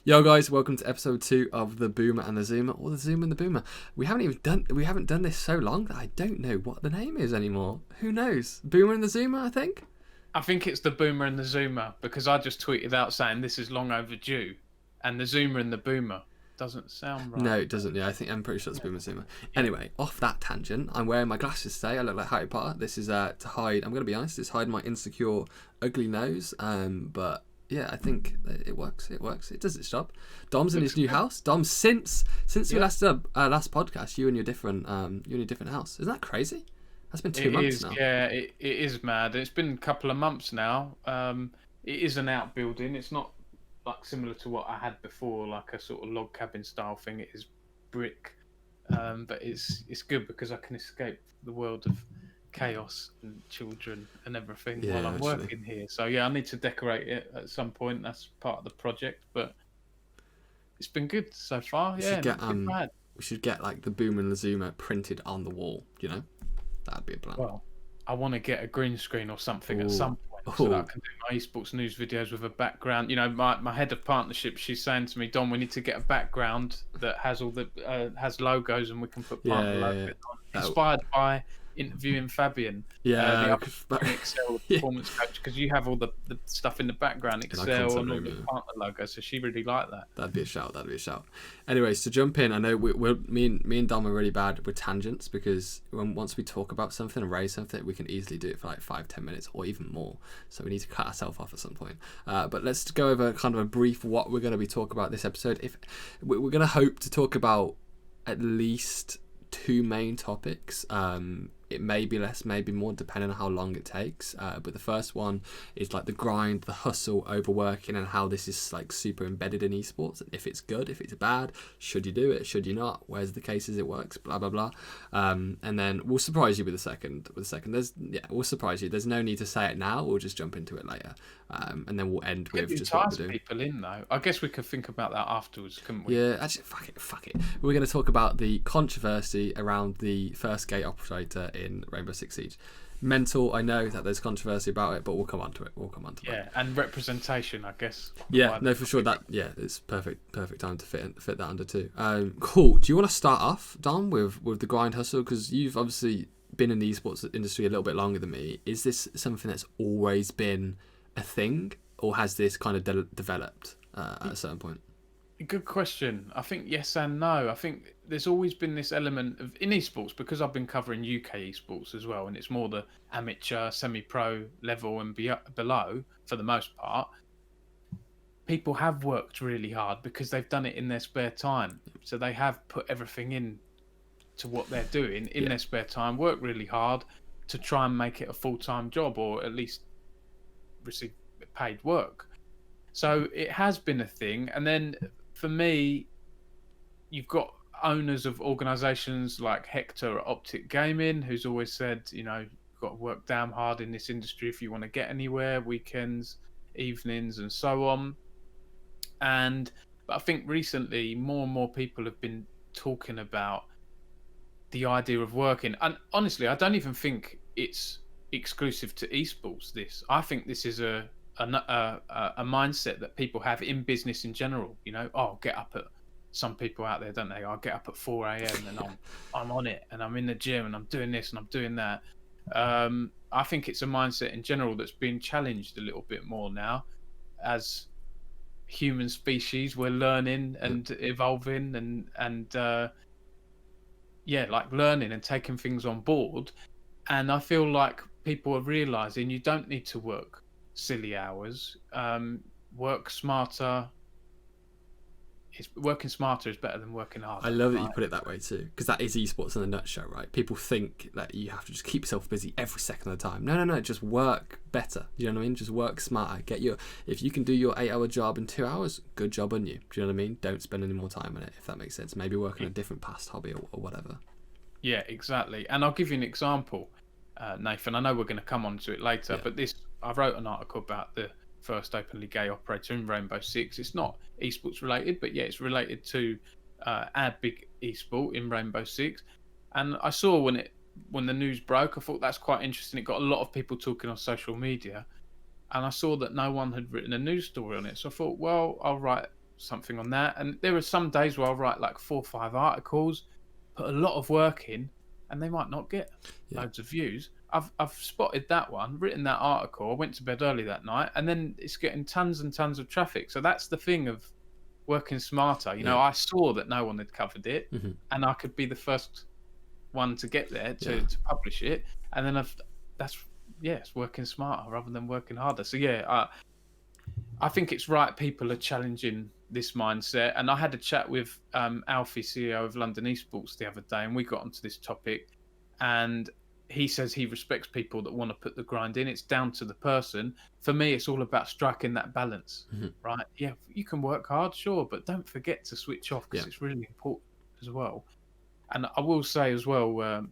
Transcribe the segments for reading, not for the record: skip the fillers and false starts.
Yo guys, welcome to episode 2 of the Boomer and the Zoomer, or the Zoomer and the Boomer. We haven't done this so long that I don't know what the name is anymore. Who knows? Boomer and the Zoomer, I think. I think it's the Boomer and the Zoomer because I just tweeted out saying this is long overdue, and the Zoomer and the Boomer doesn't sound right. No, it doesn't. Yeah, I'm pretty sure it's Boomer and Zoomer. Anyway, off that tangent, I'm wearing my glasses today. I look like Harry Potter. This is to hide. I'm gonna be honest. It's hiding my insecure, ugly nose. But yeah, I think it works. It works. It does its job. Dom's in his new house. Dom, since we last podcast, you in your different house. Isn't that crazy? That's been 2 months now. Yeah, it is mad. It's been a couple of months now. It is an outbuilding. It's not like similar to what I had before, like a sort of log cabin style thing. It is brick, but it's good because I can escape the world of chaos and children and everything while I'm working here. So yeah, I need to decorate it at some point. That's part of the project, but it's been good so far. We should get like the Boomer and the Zoomer printed on the wall. You know, that'd be a plan. Well, I want to get a green screen or something at some point so that I can do my esports news videos with a background. You know, my head of partnership, she's saying to me, Don, we need to get a background that has all the has logos and we can put partner logos on. Inspired by interviewing Fabian, the Excel performance coach, because you have all the stuff in the background, Excel and all the partner logo, so she really liked that. That'd be a shout. Anyways, to jump in, I know me and Dom are really bad with tangents because once we talk about something and raise something, we can easily do it for like 5-10 minutes or even more. So we need to cut ourselves off at some point. But let's go over kind of a brief what we're going to be talking about this episode. If we're going to hope to talk about at least 2 main topics. It may be less, maybe more, depending on how long it takes. But the first one is like the grind, the hustle, overworking, and how this is like super embedded in esports. If it's good, if it's bad, should you do it? Should you not? Where's the cases it works? Blah blah blah. And then we'll surprise you with the second. We'll surprise you. There's no need to say it now. We'll just jump into it later. And then we'll end with just what we're doing. People in though. I guess we could think about that afterwards, couldn't we? Yeah, actually, fuck it. We're going to talk about the controversy around the first gate operator in Rainbow Six Siege. Mental, I know that there's controversy about it, but we'll come on to it. Yeah, and representation, I guess. Yeah, no, for sure. It's perfect time to fit that under too. Cool. Do you want to start off, Dom, with the grind hustle? Because you've obviously been in the esports industry a little bit longer than me. Is this something that's always been a thing, or has this kind of developed at a certain point? Good question. I think yes and no. I think there's always been this element of in esports, because I've been covering UK esports as well, and it's more the amateur, semi-pro level and below for the most part. People have worked really hard because they've done it in their spare time. So they have put everything in to what they're doing in their spare time, work really hard to try and make it a full-time job, or at least receive paid work. So it has been a thing. And then for me, you've got owners of organisations like Hector at Optic Gaming, who's always said, you know, you've got to work damn hard in this industry if you want to get anywhere, weekends, evenings, and so on. But I think recently more and more people have been talking about the idea of working. And honestly, I don't even think it's exclusive to esports. I think this is a mindset that people have in business in general. You know, get up at, some people out there, don't they? I'll get up at 4 a.m. and I'm on it, and I'm in the gym and I'm doing this and I'm doing that. I think it's a mindset in general that's being challenged a little bit more now. As human species, we're learning and evolving and like learning and taking things on board. And I feel like people are realizing you don't need to work silly hours. Work smarter. Working smarter is better than working harder. I love that you put it that way too, because that is esports in a nutshell, right? People think that you have to just keep yourself busy every second of the time. No, just work better. You know what I mean? Just work smarter. If you can do your 8-hour job in 2 hours, good job on you. Do you know what I mean? Don't spend any more time on it, if that makes sense. Maybe work on a different past hobby or whatever. Yeah, exactly. And I'll give you an example, Nathan. I know we're going to come on to it later, but I wrote an article about the first openly gay operator in Rainbow Six. It's not esports related, but it's related to our big esport in Rainbow Six. And I saw when the news broke, I thought that's quite interesting. It got a lot of people talking on social media, and I saw that no one had written a news story on it. So I thought, well, I'll write something on that. And there are some days where I'll write like 4 or 5 articles, put a lot of work in, and they might not get loads of views. I've spotted that one, written that article. I went to bed early that night, and then it's getting tons and tons of traffic. So that's the thing of working smarter. You know, I saw that no one had covered it, and I could be the first one to get there to publish it. And then it's working smarter rather than working harder. So I think it's right. People are challenging this mindset. And I had a chat with Alfie, CEO of London Esports, the other day, and we got onto this topic. And he says he respects people that want to put the grind in. It's down to the person. For me, it's all about striking that balance, right? Yeah, you can work hard, sure, but don't forget to switch off, because it's really important as well. And I will say as well,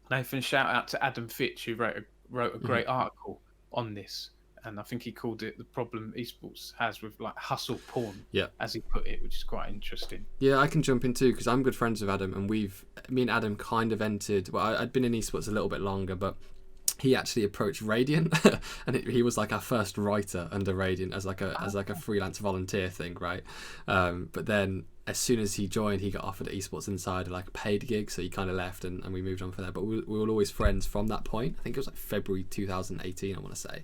Nathan, shout out to Adam Fitch, who wrote a great article on this. And I think he called it the problem esports has with like hustle porn, as he put it, which is quite interesting. Yeah, I can jump in too, because I'm good friends with Adam, and me and Adam kind of entered, well, I'd been in esports a little bit longer, but he actually approached Radiant, and he was like our first writer under Radiant as like a freelance volunteer thing, right? But then as soon as he joined, he got offered at Esports Insider like a paid gig, so he kind of left, and we moved on from there. But we were always friends from that point. I think it was like February 2018, I want to say.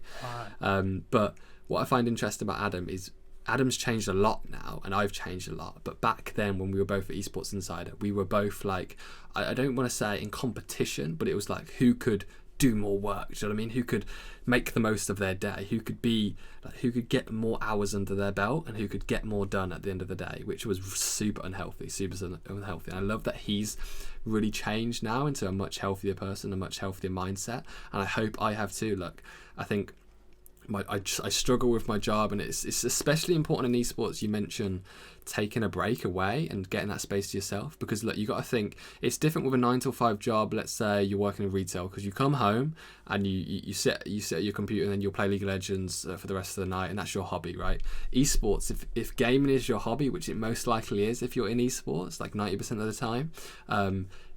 But what I find interesting about Adam is Adam's changed a lot now, and I've changed a lot. But back then, when we were both at Esports Insider, we were both like, I don't want to say in competition, but it was like who could do more work, do you know what I mean? Who could make the most of their day, who could get more hours under their belt, and who could get more done at the end of the day, which was super unhealthy. And I love that he's really changed now into a much healthier person, a much healthier mindset, and I hope I have too. Look, I think I struggle with my job, and it's especially important in esports. You mentioned taking a break away and getting that space to yourself, because look, you got to think it's different with a 9 to 5 job. Let's say you're working in retail, because you come home and you sit at your computer, and then you'll play League of Legends for the rest of the night, and that's your hobby, right? Esports, if gaming is your hobby, which it most likely is if you're in esports, like 90% of the time,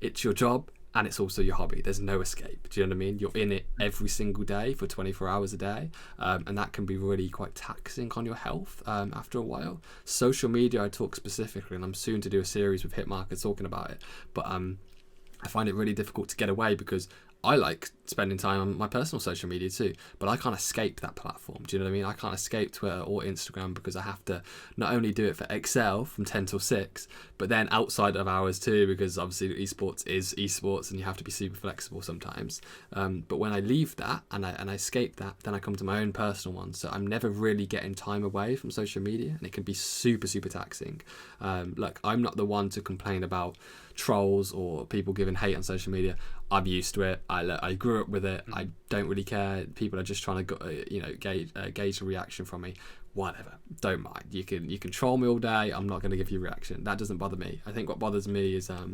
it's your job. And it's also your hobby. There's no escape. Do you know what I mean? You're in it every single day for 24 hours a day. And that can be really quite taxing on your health after a while. Social media, I talk specifically, and I'm soon to do a series with Hitmarker talking about it. But I find it really difficult to get away, because I like spending time on my personal social media too, but I can't escape that platform. Do you know what I mean? I can't escape Twitter or Instagram, because I have to not only do it for Excel from 10 till 6, but then outside of hours too, because obviously esports is esports, and you have to be super flexible sometimes. But when I leave that and I escape that, then I come to my own personal one. So I'm never really getting time away from social media, and it can be super, super taxing. Look, I'm not the one to complain about trolls or people giving hate on social media. I'm used to it. I grew up with it. I don't really care. People are just trying to gauge a reaction from me. Whatever, don't mind. You can troll me all day. I'm not going to give you a reaction. That doesn't bother me. I think what bothers me is I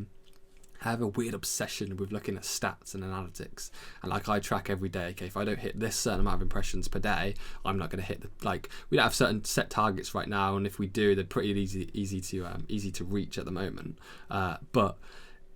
have a weird obsession with looking at stats and analytics, and like I track every day. Okay, if I don't hit this certain amount of impressions per day, I'm not going to hit we don't have certain set targets right now, and if we do, they're pretty easy to reach at the moment. But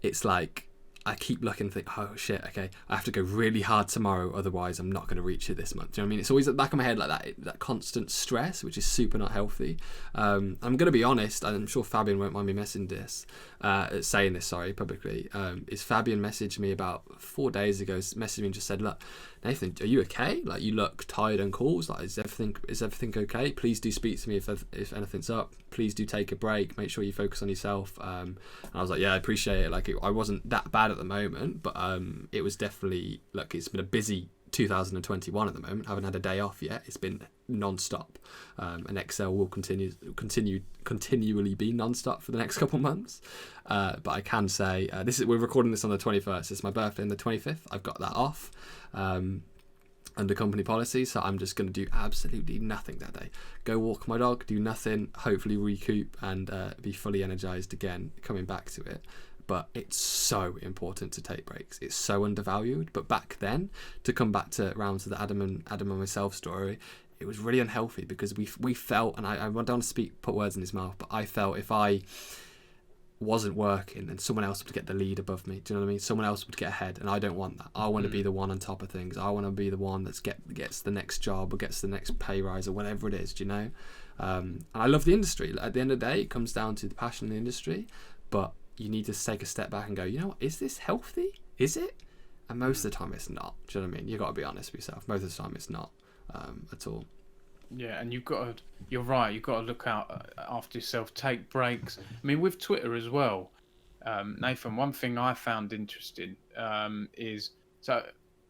it's like I keep looking and think, oh shit, okay, I have to go really hard tomorrow, otherwise I'm not going to reach it this month. Do you know what I mean? It's always at the back of my head, like that constant stress, which is super not healthy. I'm going to be honest, I'm sure Fabian won't mind me saying this publicly. Is Fabian messaged me about 4 days ago, messaged me and just said, look, Nathan, are you okay? Like, you look tired on calls. Like, is everything okay? Please do speak to me if anything's up. Please do take a break. Make sure you focus on yourself. And I was like, yeah, I appreciate it. Like, I wasn't that bad at the moment, but it was definitely, look, it's been a busy 2021 at the moment. I haven't had a day off yet. It's been non-stop, and Excel will continually be non-stop for the next couple of months. But I can say we're recording this on the 21st. It's my birthday on the 25th. I've got that off under company policy, so I'm just going to do absolutely nothing that day. Go walk my dog, do nothing, hopefully recoup and be fully energized again coming back to it. But it's so important to take breaks. It's so undervalued. But back then, to come back to the Adam and myself story, it was really unhealthy, because we felt, and I don't want to put words in his mouth, but I felt if I wasn't working, and someone else would get the lead above me. Do you know what I mean? Someone else would get ahead, and I don't want that. I want to be the one on top of things. I want to be the one that gets the next job or gets the next pay rise or whatever it is. Do you know? And I love the industry. At the end of the day, it comes down to the passion in the industry, but you need to take a step back and go, you know what? Is this healthy? Is it? And most of the time, it's not. Do you know what I mean? You got to be honest with yourself. Most of the time, it's not at all. Yeah, and you're right, you've got to look out after yourself, take breaks. I mean, with Twitter as well, Nathan, one thing I found interesting is, so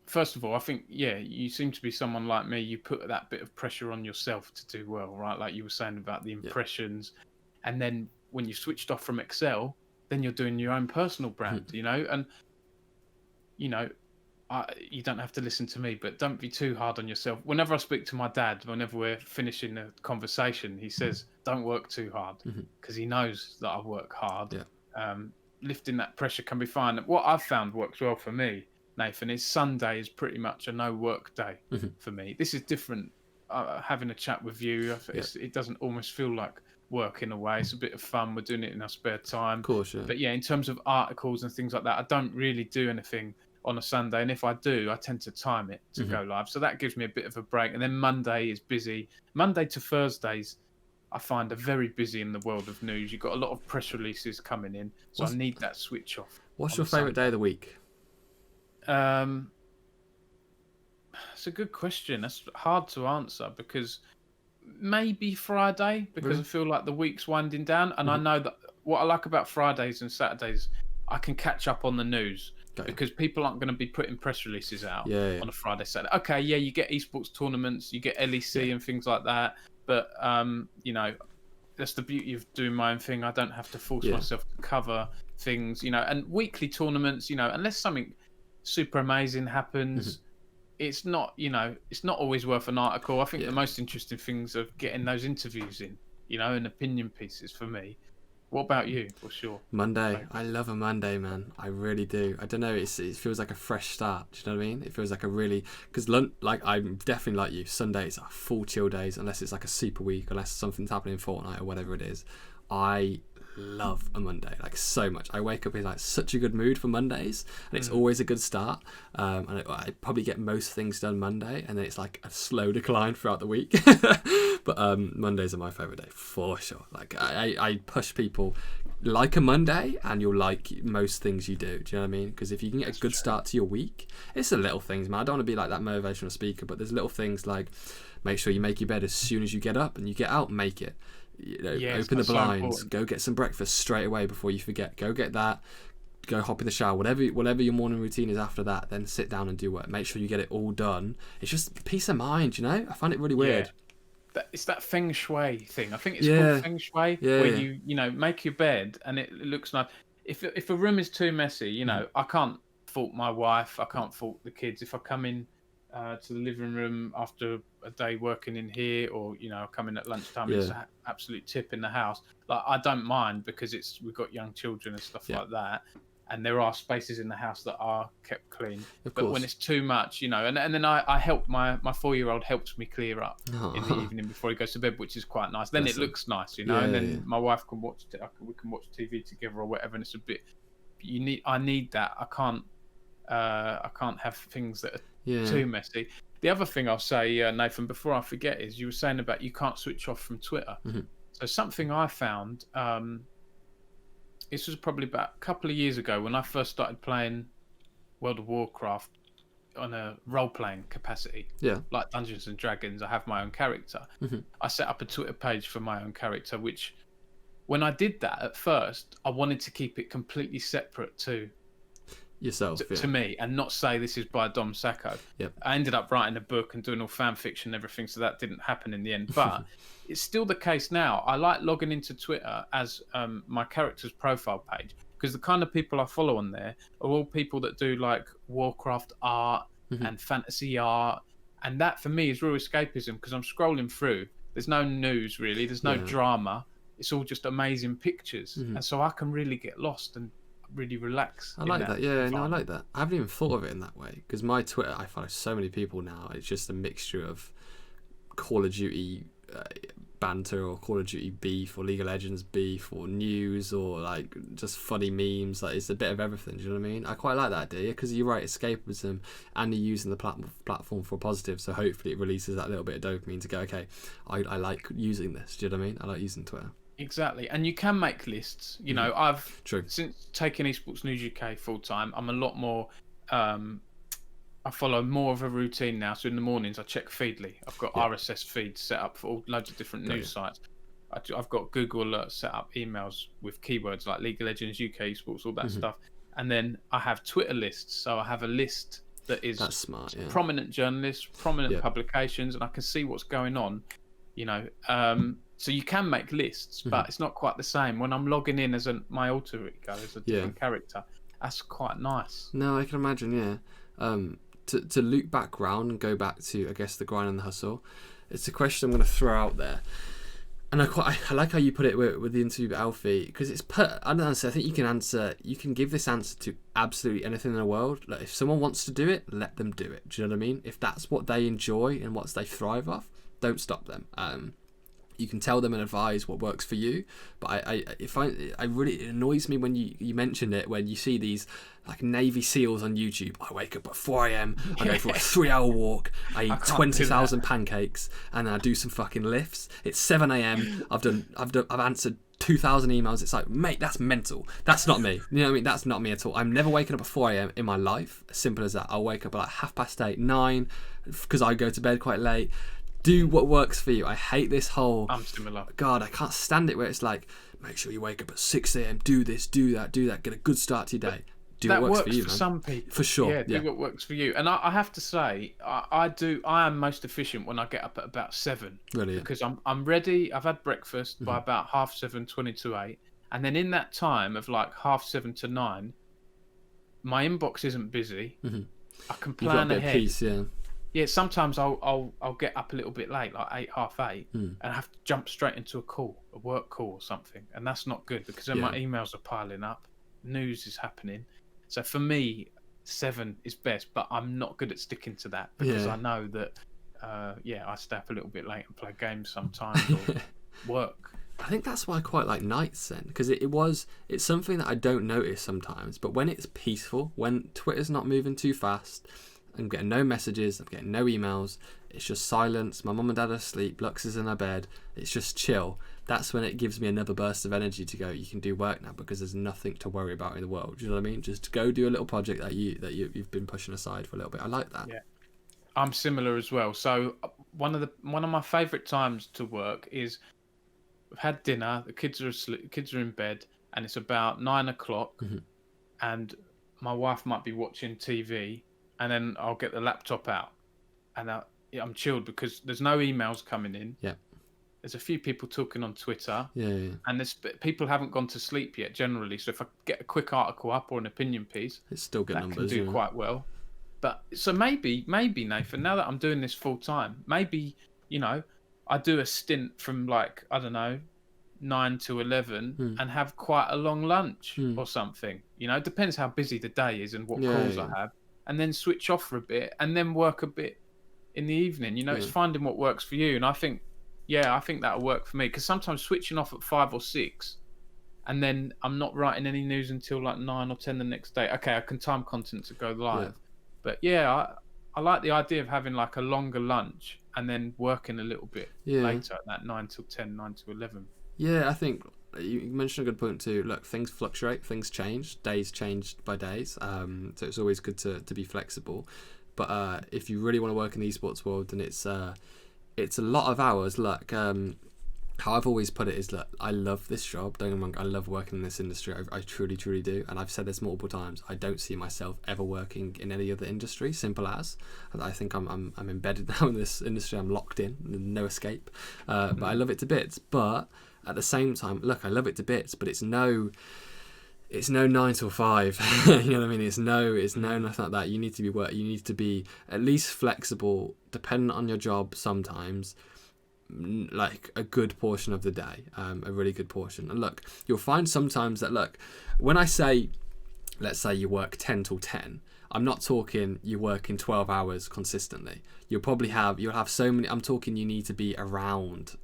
first of all, I think, yeah, you seem to be someone like me, you put that bit of pressure on yourself to do well, right? Like you were saying about the impressions. Yeah. And then when you switched off from Excel, then you're doing your own personal brand, you know? And, you know, you don't have to listen to me, but don't be too hard on yourself. Whenever I speak to my dad, whenever we're finishing a conversation, he says, don't work too hard, because he knows that I work hard. Yeah. Lifting that pressure can be fine. What I've found works well for me, Nathan, is Sunday is pretty much a no work day for me. This is different. Having a chat with you, it doesn't almost feel like work in a way. It's a bit of fun. We're doing it in our spare time. Of course, yeah. But yeah, in terms of articles and things like that, I don't really do anything on a Sunday, and if I do, I tend to time it to go live, so that gives me a bit of a break. And then Monday is busy. Monday to Thursdays I find are very busy in the world of news. You've got a lot of press releases coming in, so I need that switch off. What's your favourite day of the week? It's a good question. That's hard to answer, because maybe Friday, because I feel like the week's winding down, and I know that what I like about Fridays and Saturdays, I can catch up on the news. Because people aren't going to be putting press releases out on a Friday, Saturday. Okay, yeah, you get esports tournaments, you get LEC and things like that. But, you know, that's the beauty of doing my own thing. I don't have to force myself to cover things, you know. And weekly tournaments, you know, unless something super amazing happens, it's not, you know, it's not always worth an article. I think the most interesting things are getting those interviews in, you know, and opinion pieces for me. What about you? What's your Monday? favourite? I love a Monday, man. I really do. I don't know. It feels like a fresh start. Do you know what I mean? It feels like a really, because like I'm definitely like you. Sundays are full chill days, unless it's like a super week, unless something's happening in Fortnite or whatever it is. I love a Monday like so much. I wake up in like such a good mood for Mondays, and it's always a good start. And I probably get most things done Monday, and then it's like a slow decline throughout the week. But Mondays are my favorite day for sure. Like I push people, like a Monday, and you'll like most things you do. Do you know what I mean? Because if you can get a good start to your week, it's the little things, man. I don't want to be like that motivational speaker, but there's little things like make sure you make your bed as soon as you get up, and you get out, make it. You know, open the blinds, go get some breakfast straight away before you forget. Go get that. Go hop in the shower. Whatever your morning routine is after that, then sit down and do work. Make sure you get it all done. It's just peace of mind, you know? I find it really weird. It's that feng shui thing. I think it's called feng shui, where you know, make your bed and it looks nice. If a room is too messy, you know, I can't fault my wife. I can't fault the kids. If I come in to the living room after a day working in here, or you know, I come in at lunchtime, it's an absolute tip in the house. Like I don't mind, because we've got young children and stuff like that. And there are spaces in the house that are kept clean. But when it's too much, you know, and then I help my 4-year-old helps me clear up in the evening before he goes to bed, which is quite nice. Then it looks nice, you know, and then my wife can we can watch TV together or whatever, and it's a bit. I need that. I can't have things that are too messy. The other thing I'll say, Nathan, before I forget, is you were saying about you can't switch off from Twitter. So something I found. This was probably about a couple of years ago when I first started playing World of Warcraft on a role-playing capacity. Like Dungeons and Dragons, I have my own character. I set up a Twitter page for my own character, which when I did that at first, I wanted to keep it completely separate to yourself, to me, and not say this is by Dom Sacco. I ended up writing a book and doing all fan fiction and everything, so that didn't happen in the end. But it's still the case now. I like logging into Twitter as my character's profile page, because the kind of people I follow on there are all people that do like Warcraft art and fantasy art, and that for me is real escapism, because I'm scrolling through. There's no news really. There's no drama. It's all just amazing pictures, and so I can really get lost and really relax. I like that. Yeah, no, I like that. I haven't even thought of it in that way, because my Twitter, I follow so many people now. It's just a mixture of Call of Duty banter or Call of Duty beef or League of Legends beef or news or like just funny memes. Like it's a bit of everything. Do you know what I mean? I quite like that idea because you're right, escapism, and you're using the platform for positive. So hopefully it releases that little bit of dopamine to go, okay, I like using this. Do you know what I mean? I like using Twitter. Exactly, and you can make lists. You know, I've True. Since taking Esports News UK full time, I'm a lot more. I follow more of a routine now. So in the mornings, I check Feedly. I've got RSS feeds set up for loads of different news sites. I've got Google Alerts set up, emails with keywords like League of Legends, UK Esports, all that stuff. And then I have Twitter lists. So I have a list that is That's smart, yeah. prominent journalists, prominent publications, and I can see what's going on. You know, so you can make lists, but it's not quite the same. When I'm logging in as my alter ego, as a different character, that's quite nice. No, I can imagine, yeah. To loop back round and go back to, I guess, the grind and the hustle, it's a question I'm going to throw out there. And I like how you put it with the interview with Alfie, because I don't know, I think you can give this answer to absolutely anything in the world. Like, if someone wants to do it, let them do it. Do you know what I mean? If that's what they enjoy and what they thrive off, don't stop them. You can tell them and advise what works for you, but it annoys me when you mention it, when you see these like Navy SEALs on YouTube. I wake up at 4 a.m, I go for a 3-hour walk, I eat 20,000 pancakes, and I do some fucking lifts. It's 7 a.m, I've answered 2,000 emails. It's like, mate, that's mental. That's not me. You know what I mean? That's not me at all. I'm never waking up at 4 a.m. in my life. As simple as that. I'll wake up at like 8:30, 9, because I go to bed quite late. Do what works for you. I hate this whole... I'm similar. God, I can't stand it where it's like, make sure you wake up at 6 a.m, do this, do that, get a good start to your day. Do what works for you, man. Some people. For sure. Yeah, do what works for you. And I have to say, I am most efficient when I get up at about 7. Really? Because I'm ready. I've had breakfast by about 7:30, 20 to 8. And then in that time of like 7:30 to 9, my inbox isn't busy. I can plan You've got a bit ahead. of peace, yeah. Yeah, sometimes I'll get up a little bit late, like 8, half 8, and I have to jump straight into a work call or something, and that's not good because then my emails are piling up, news is happening. So for me, 7 is best, but I'm not good at sticking to that because I know that, I stay up a little bit late and play games sometimes or work. I think that's why I quite like nights then, because it's something that I don't notice sometimes, but when it's peaceful, when Twitter's not moving too fast, I'm getting no messages, I'm getting no emails, it's just silence, my mum and dad are asleep, Lux is in her bed, it's just chill. That's when it gives me another burst of energy to go, you can do work now because there's nothing to worry about in the world. Do you know what I mean? Just go do a little project that you've been pushing aside for a little bit. I like that. Yeah, I'm similar as well. So one of my favourite times to work is we've had dinner, the kids are asleep, kids are in bed, and it's about 9 o'clock, and my wife might be watching TV. And then I'll get the laptop out, and I'm chilled because there's no emails coming in. Yeah. There's a few people talking on Twitter. Yeah. And people haven't gone to sleep yet generally. So if I get a quick article up or an opinion piece, it's still good numbers. Can do quite well. But so maybe Nathan, now that I'm doing this full time, maybe I do a stint from like 9 to 11 and have quite a long lunch or something. It depends how busy the day is and what calls I have. And then switch off for a bit, and then work a bit in the evening. It's finding what works for you. And I think that'll work for me. Because sometimes switching off at 5 or 6, and then I'm not writing any news until like 9 or 10 the next day. Okay, I can time content to go live. But I like the idea of having like a longer lunch and then working a little bit later at that 9 till 10, 9 to 11. Yeah, I think you mentioned a good point too. Look, things fluctuate, things change, days change by days. So it's always good to be flexible. But if you really want to work in the esports world, then it's a lot of hours. Look, how I've always put it is, look, I love this job. Don't get me wrong, I love working in this industry. I truly, truly do. And I've said this multiple times. I don't see myself ever working in any other industry. Simple as. I think I'm embedded now in this industry. I'm locked in, no escape. But I love it to bits. But at the same time, look, I love it to bits, but it's no 9 till 5. You know what I mean? It's no nothing like that. You need to be at least flexible, dependent on your job sometimes, like a good portion of the day, a really good portion. And look, you'll find sometimes that, look, when I say, let's say you work 10 till 10, I'm not talking you're working 12 hours consistently. You'll have so many. I'm talking you need to be around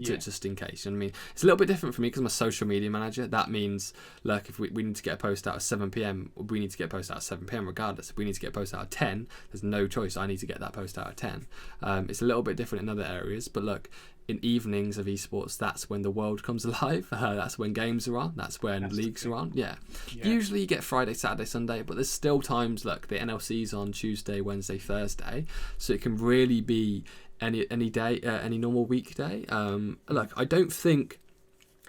just in case. You know what I mean? It's a little bit different for me because I'm a social media manager. That means, look, if we need to get a post out at 7 p.m, we need to get a post out at 7 p.m. regardless. If we need to get a post out at 10, there's no choice. I need to get that post out at 10. It's a little bit different in other areas, but look, in evenings of esports, that's when the world comes alive. That's when games are on. That's when leagues are on. Yeah. Usually you get Friday, Saturday, Sunday, but there's still times, look, the NLC's on Tuesday, Wednesday, Thursday, so it can really be any day, any normal weekday. Look, I don't think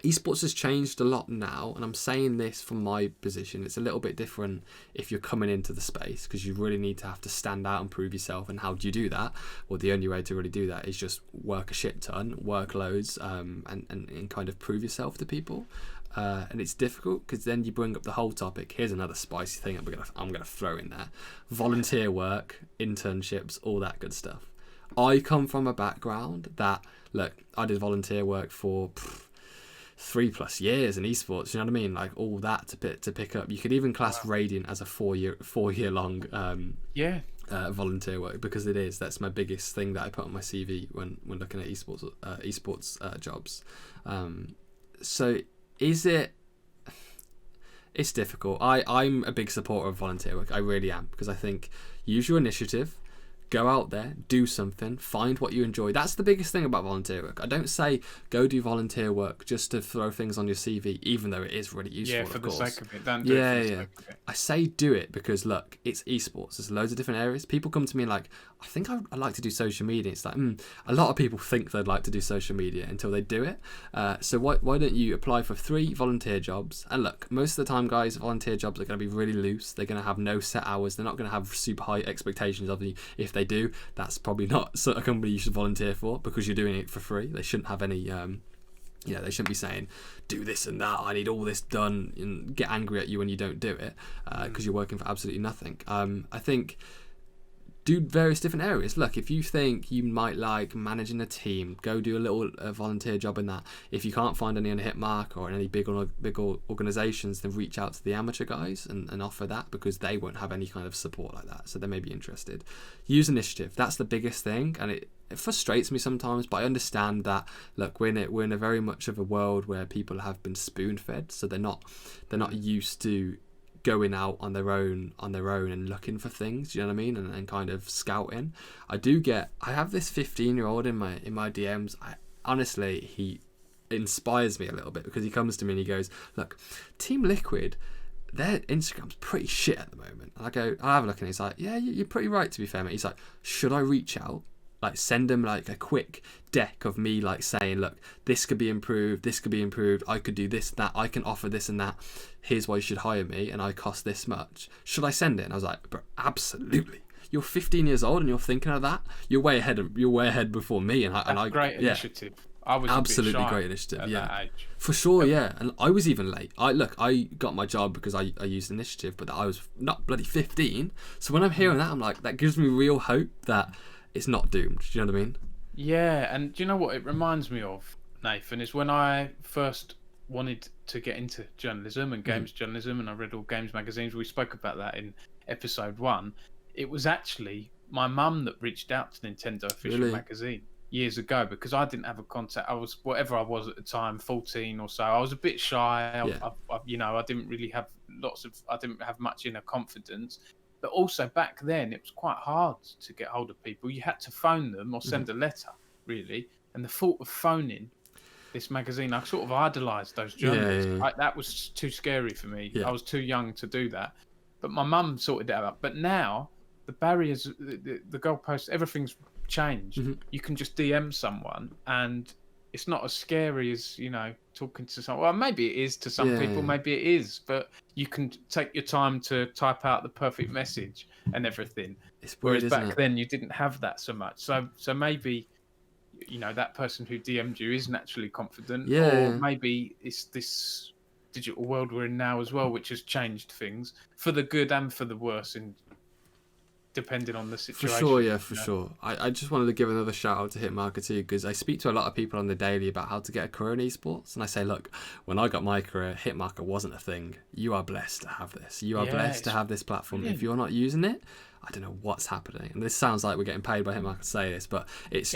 esports has changed a lot now, and I'm saying this from my position. It's a little bit different if you're coming into the space, because you really need to have to stand out and prove yourself. And how do you do that? Well, the only way to really do that is just work a shit ton, work loads, and kind of prove yourself to people. And it's difficult because then you bring up the whole topic. Here's another spicy thing I'm gonna throw in there: volunteer work, internships, all that good stuff. I come from a background that, look, I did volunteer work for 3+ years in esports. You know what I mean? Like all that to pick up. You could even class Radiant as a 4-year long volunteer work, because it is. That's my biggest thing that I put on my CV when looking at esports jobs. So is it? It's difficult. I'm a big supporter of volunteer work. I really am, because I think use your initiative. Go out there, do something, find what you enjoy. That's the biggest thing about volunteer work. I don't say go do volunteer work just to throw things on your CV, even though it is really useful. Yeah, for of the course. sake of it. Don't do it for the sake of it. I say do it because, look, it's esports. There's loads of different areas. People come to me like, I think I'd like to do social media. It's like, a lot of people think they'd like to do social media until they do it. So why don't you apply for 3 volunteer jobs? And look, most of the time, guys, volunteer jobs are going to be really loose. They're going to have no set hours. They're not going to have super high expectations of you. If they do, that's probably not a company you should volunteer for, because you're doing it for free. They shouldn't have any they shouldn't be saying do this and that, I need all this done, and get angry at you when you don't do it, because you're working for absolutely nothing. I think do various different areas. Look, if you think you might like managing a team, go do a little volunteer job in that. If you can't find any on Hitmark or in any big organisations, then reach out to the amateur guys and offer that, because they won't have any kind of support like that, so they may be interested. Use initiative. That's the biggest thing, and it frustrates me sometimes, but I understand that, look, we're in a very much of a world where people have been spoon-fed, so they're not used to going out on their own and looking for things, you know what I mean, and kind of scouting. I have this 15-year-old in my DMs. Honestly, he inspires me a little bit, because he comes to me and he goes, look, Team Liquid, their Instagram's pretty shit at the moment. And I'll have a look, and he's like, yeah, you're pretty right, to be fair, mate. He's like, should I reach out? Like, send him like a quick deck of me like saying, look, this could be improved, I could do this, that, I can offer this and that, here's why you should hire me, and I cost this much. Should I send it? And I was like, bro, absolutely. You're 15 years old and you're thinking of that. You're way ahead before me. And great initiative. I was absolutely a bit shy great initiative. at that age. For sure, yeah. And I was even late. I got my job because I used initiative, but I was not bloody 15. So when I'm hearing that, I'm like, that gives me real hope that it's not doomed. Do you know what I mean? Yeah, and do you know what it reminds me of, Nathan, is when I first wanted to get into journalism and games journalism, and I read all games magazines. We spoke about that in episode 1. It was actually my mum that reached out to Nintendo Official Magazine years ago, because I didn't have a contact. I was whatever I was at the time, 14 or so. I was a bit shy. I didn't really have I didn't have much inner confidence. But also back then, it was quite hard to get hold of people. You had to phone them or send a letter, really. And the thought of phoning this magazine, I sort of idolised those journalists. That was too scary for me. I was too young to do that. But my mum sorted it out. But now, the barriers, the goalposts, everything's changed. You can just DM someone, and it's not as scary as, talking to someone. Well, maybe it is to some people, maybe it is, but you can take your time to type out the perfect message and everything. Whereas back then you didn't have that so much. So maybe, that person who DM'd you is naturally confident, or maybe it's this digital world we're in now as well, which has changed things for the good and for the worse. And depending on the For situation. sure, yeah, for sure. I just wanted to give another shout out to Hitmarker too, because I speak to a lot of people on the daily about how to get a career in esports, and I say, look, when I got my career, Hitmarker wasn't a thing. You are blessed to have this. You are blessed to have this platform. Brilliant. If you're not using it, I don't know what's happening. And this sounds like we're getting paid by Hitmarker to say this, but it's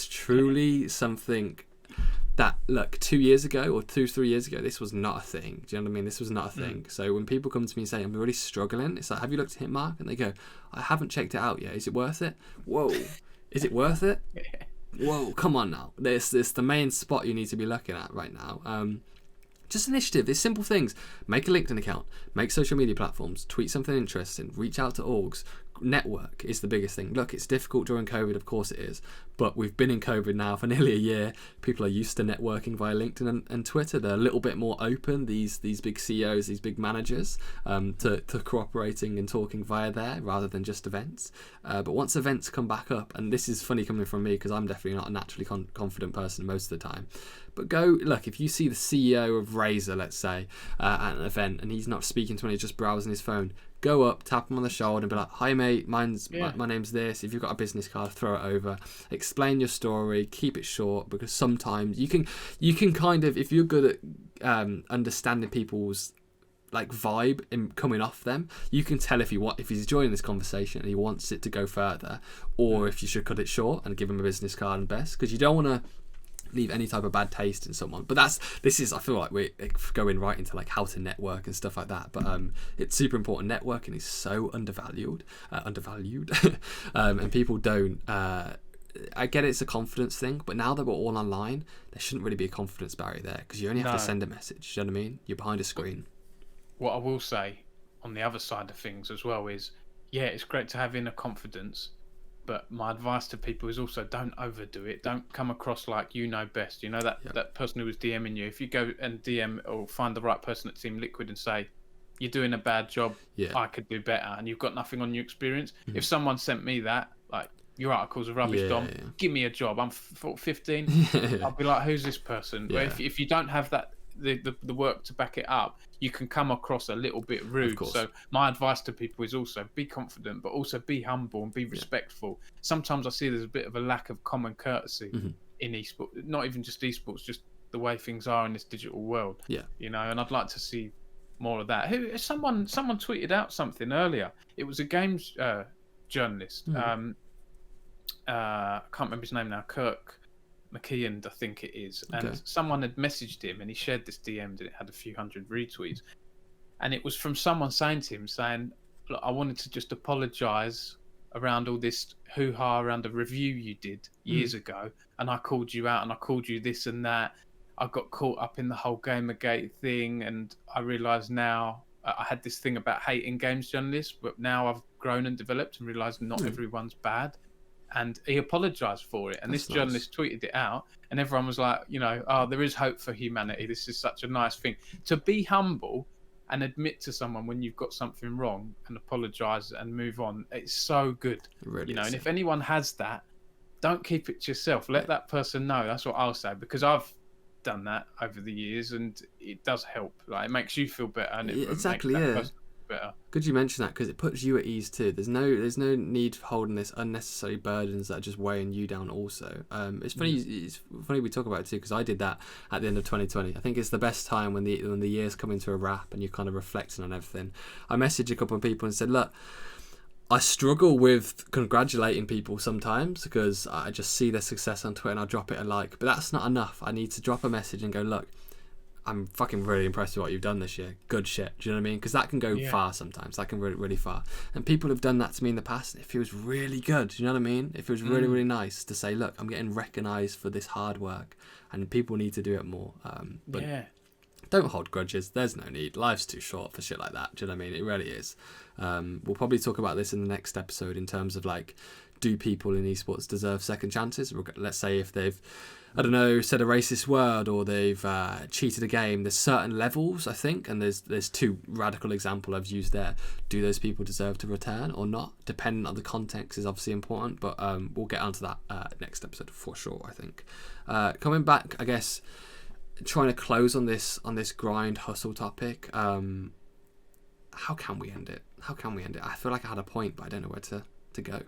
truly something that, look, 2 years ago or 3 years ago, this was not a thing. Do you know what I mean? This was not a thing. So when people come to me and say, I'm really struggling, it's like, have you looked at Hitmark? And they go, I haven't checked it out yet. Is it worth it? Whoa. Is it worth it? Whoa, come on now. This the main spot you need to be looking at right now. Just initiative. It's simple things. Make a LinkedIn account. Make social media platforms. Tweet something interesting. Reach out to orgs. Network is the biggest thing. Look, it's difficult during COVID, of course it is, but we've been in COVID now for nearly a year. People are used to networking via LinkedIn and Twitter. They're a little bit more open, these big CEOs, these big managers, to cooperating and talking via there rather than just events. But once events come back up, and this is funny coming from me because I'm definitely not a naturally confident person most of the time, but go, look, if you see the CEO of Razer, let's say, at an event and he's not speaking to anyone, he's just browsing his phone, go up, tap him on the shoulder and be like, hi mate, my name's this. If you've got a business card, throw it over. Explain your story, keep it short, because sometimes you can kind of, if you're good at understanding people's like vibe and coming off them, you can tell if he's enjoying this conversation and he wants it to go further, or if you should cut it short and give him a business card and best, because you don't want to leave any type of bad taste in someone. But I feel like we're going right into like how to network and stuff like that, but it's super important. Networking is so undervalued and people don't I get it's a confidence thing, but now that we're all online, there shouldn't really be a confidence barrier there, because you only have to send a message. You know what I mean? You're behind a screen. What I will say on the other side of things as well is, yeah, it's great to have inner confidence, but my advice to people is also don't overdo it. Don't come across like you know best. You know that person who was DMing you. If you go and DM or find the right person at Team Liquid and say, you're doing a bad job, I could do better, and you've got nothing on your experience. Mm-hmm. If someone sent me that, like, your articles are rubbish, Dom, give me a job. I'm 15. I'll be like, who's this person? But if you don't have that, the work to back it up, you can come across a little bit rude. So my advice to people is also be confident, but also be humble and be respectful. Sometimes I see there's a bit of a lack of common courtesy in esports, not even just esports, just the way things are in this digital world. You know, and I'd like to see more of that. Someone tweeted out something earlier. It was a games journalist. I can't remember his name now. Kirk McKeon, I think it is. And someone had messaged him and he shared this DM and it had a few hundred retweets. And it was from someone saying to him, saying, look, I wanted to just apologise around all this hoo-ha around a review you did years ago. And I called you out and I called you this and that. I got caught up in the whole Gamergate thing, and I realised now I had this thing about hating games journalists, but now I've grown and developed and realised not everyone's bad. And he apologised for it. And this journalist tweeted it out, and everyone was like, you know, oh, there is hope for humanity. This is such a nice thing. To be humble and admit to someone when you've got something wrong and apologise and move on, it's so good. It really is. And if anyone has that, don't keep it to yourself. Let that person know. That's what I'll say, because I've done that over the years and it does help. Like, it makes you feel better, and it makes that person better. Good you mention that, because it puts you at ease too. There's no need for holding this unnecessary burdens that are just weighing you down also. It's funny we talk about it too, because I did that at the end of 2020. I think it's the best time when the year's coming to a wrap and you're kind of reflecting on everything. I messaged a couple of people and said, look, I struggle with congratulating people sometimes because I just see their success on Twitter and I drop it a like, but that's not enough. I need to drop a message and go, look, I'm fucking really impressed with what you've done this year. Good shit. Do you know what I mean? Because that can go far sometimes. That can really, really far. And people have done that to me in the past. It feels really good. Do you know what I mean? It feels really, really nice to say, look, I'm getting recognised for this hard work, and people need to do it more. But don't hold grudges. There's no need. Life's too short for shit like that. Do you know what I mean? It really is. We'll probably talk about this in the next episode in terms of, like, do people in esports deserve second chances? Let's say if they've, I don't know, said a racist word or they've cheated a game. There's certain levels, I think, and there's two radical examples I've used there. Do those people deserve to return or not? Depending on the context is obviously important, but we'll get onto that next episode for sure, I think. Coming back, I guess, trying to close on this grind hustle topic. how can we end it? How can we end it? I feel like I had a point, but I don't know where to go.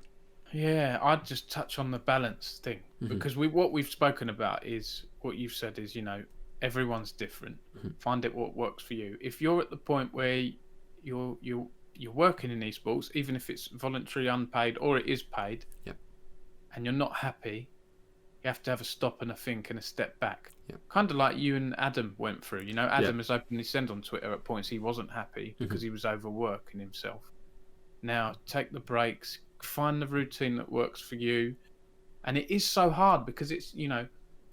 Yeah, I'd just touch on the balance thing, because what we've spoken about is what you've said is, everyone's different. Find it what works for you. If you're at the point where you're working in esports, even if it's voluntary, unpaid, or it is paid, Yep. and you're not happy, you have to have a stop and a think and a step back. Yep. Kind of like you and Adam went through. Adam has openly said on Twitter at points he wasn't happy because he was overworking himself. Now, take the breaks, find the routine that works for you. And it is so hard because it's,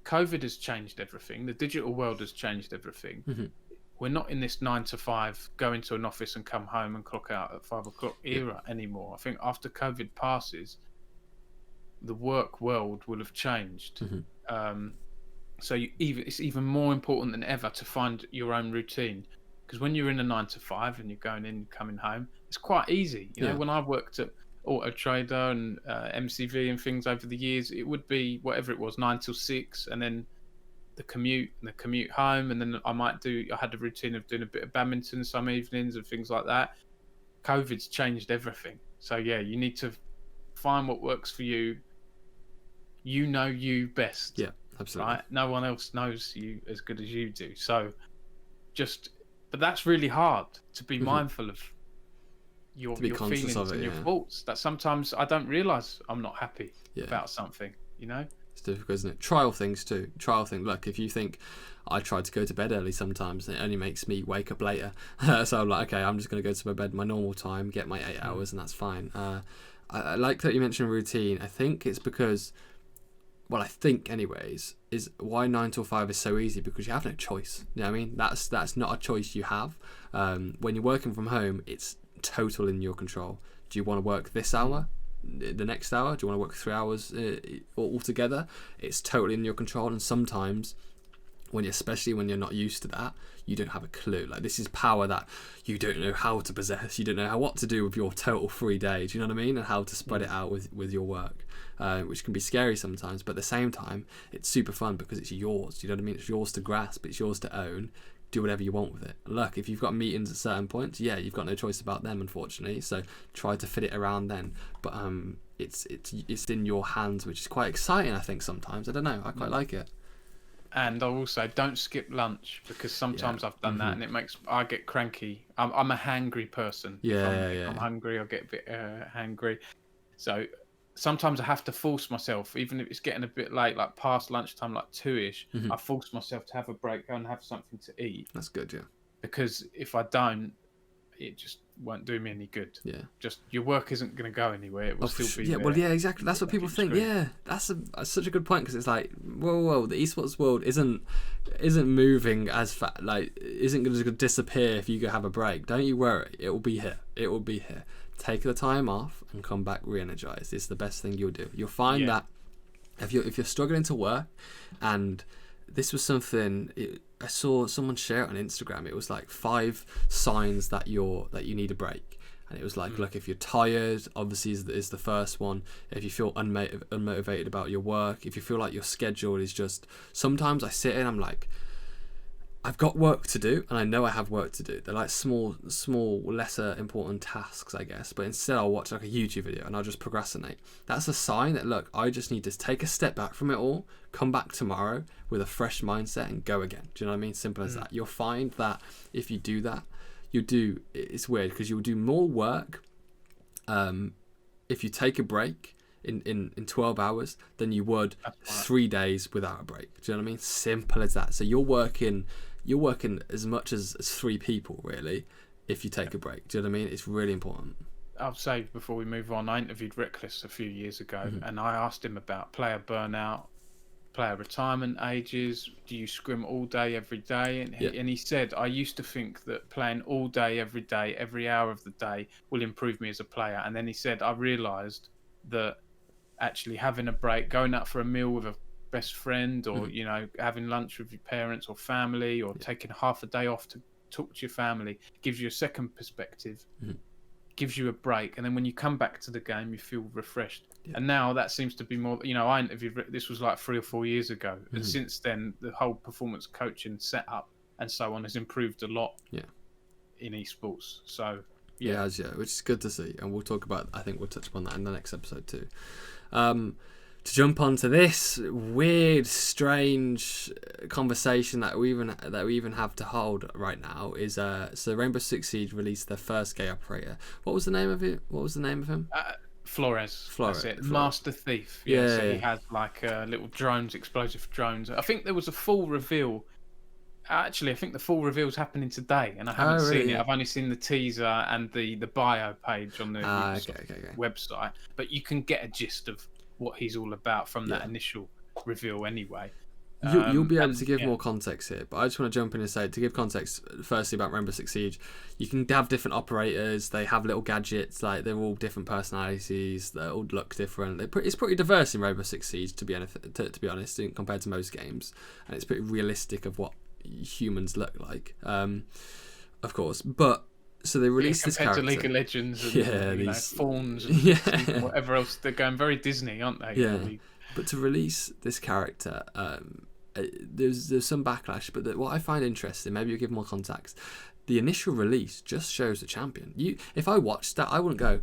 COVID has changed everything. The digital world has changed everything. We're not in this 9 to 5, go into an office and come home and clock out at 5 o'clock era anymore. I think after COVID passes, the work world will have changed. So it's even more important than ever to find your own routine, because when you're in a 9 to 5 and you're going in and coming home, it's quite easy. When I worked at Auto Trader and MCV and things over the years, it would be whatever it was, 9 till 6, and then the commute home, and then I had a routine of doing a bit of badminton some evenings and things like that. COVID's changed everything. So yeah, you need to find what works for you. You know you best. Yeah, absolutely. Right? No one else knows you as good as you do. So but that's really hard to be mindful of your feelings and your thoughts. That sometimes I don't realise I'm not happy about something, It's difficult, isn't it? Trial things too. Look, if you think I try to go to bed early sometimes, it only makes me wake up later. So I'm like, okay, I'm just going to go to my bed my normal time, get my 8 hours, and that's fine. I like that you mentioned routine. I think it's because, well, I think anyways, is why 9 till 5 is so easy, because you have no choice. You know what I mean? That's not a choice you have. When you're working from home, it's total in your control. Do you want to work this hour? The next hour? Do you want to work 3 hours all together? It's totally in your control. And sometimes, especially when you're not used to that, you don't have a clue. Like, this is power that you don't know how to possess. You don't know what to do with your total free day. Do you know what I mean? And how to spread it out with your work, which can be scary sometimes. But at the same time, it's super fun because it's yours. Do you know what I mean? It's yours to grasp. It's yours to own. Do whatever you want with it. Look, if you've got meetings at certain points, you've got no choice about them, unfortunately. So try to fit it around then. But it's in your hands, which is quite exciting. I think sometimes, I don't know, I quite like it. And I will say, don't skip lunch, because sometimes I've done that and I get cranky. I'm a hangry person. If I'm hungry, I get a bit hangry. So sometimes I have to force myself, even if it's getting a bit late, like past lunchtime, like 2ish, I force myself to have a break, go and have something to eat. That's good, yeah. Because if I don't, it just won't do me any good. Yeah. Just your work isn't going to go anywhere. It will still be there. Well, yeah, exactly. That's what people think. Yeah, that's such a good point, because it's like, whoa, the esports world isn't moving as fast. Like, isn't going to disappear if you go have a break. Don't you worry. It will be here. Take the time off and come back re-energized. It's the best thing you'll do. You'll find that if you're struggling to work, and this was something I saw someone share it on Instagram. It was like 5 signs that you need a break, and it was like, look, if you're tired, obviously is the first one. If you feel unmotivated about your work, if you feel like your schedule is just, sometimes I sit in, I'm like, I've got work to do, and I know I have work to do. They're like small, lesser important tasks, I guess. But instead, I'll watch like a YouTube video and I'll just procrastinate. That's a sign that, look, I just need to take a step back from it all, come back tomorrow with a fresh mindset and go again. Do you know what I mean? Simple as that. You'll find that if you do that, it's weird, because you'll do more work if you take a break in 12 hours than you would 3 days without a break. Do you know what I mean? Simple as that. So you're working as much as 3 people, really, if you take a break. Do you know what I mean? It's really important. I'll say, before we move on, I interviewed Reckless a few years ago, and I asked him about player burnout, player retirement ages. Do you scrim all day, every day? And he said, I used to think that playing all day, every hour of the day will improve me as a player. And then he said, I realised that actually having a break, going out for a meal with a best friend, or having lunch with your parents or family, or taking half a day off to talk to your family, gives you a second perspective, gives you a break, and then when you come back to the game, you feel refreshed. And now that seems to be more, I interviewed, this was like 3 or 4 years ago, and since then the whole performance coaching setup and so on has improved a lot. in esports. So Yeah, which is good to see, and we'll talk about. I think we'll touch upon that in the next episode too. To jump onto this weird, strange conversation that we even have to hold right now is so Rainbow Six Siege released their first gay operator. What was the name of it? What was the name of him? Flores. That's it. Flores. Master Thief. Yeah. So he has like little drones, explosive drones. I think there was a full reveal. Actually, I think the full reveal's happening today, and I haven't seen it. I've only seen the teaser and the bio page on the website. But you can get a gist of what he's all about from that initial reveal anyway. You'll be able to give more context here, but I just want to jump in and say, to give context firstly about Rainbow Six Siege, you can have different operators, they have little gadgets, like they're all different personalities, they all look different. It's pretty diverse in Rainbow Six Siege, to be honest, compared to most games, and it's pretty realistic of what humans look like, of course. But so they released this character to League of Legends and these fawns and whatever else. They're going very Disney, aren't they? Really? But to release this character, there's some backlash, but what I find interesting, maybe you'll give more context, the initial release just shows the champion. If I watched that, I wouldn't go,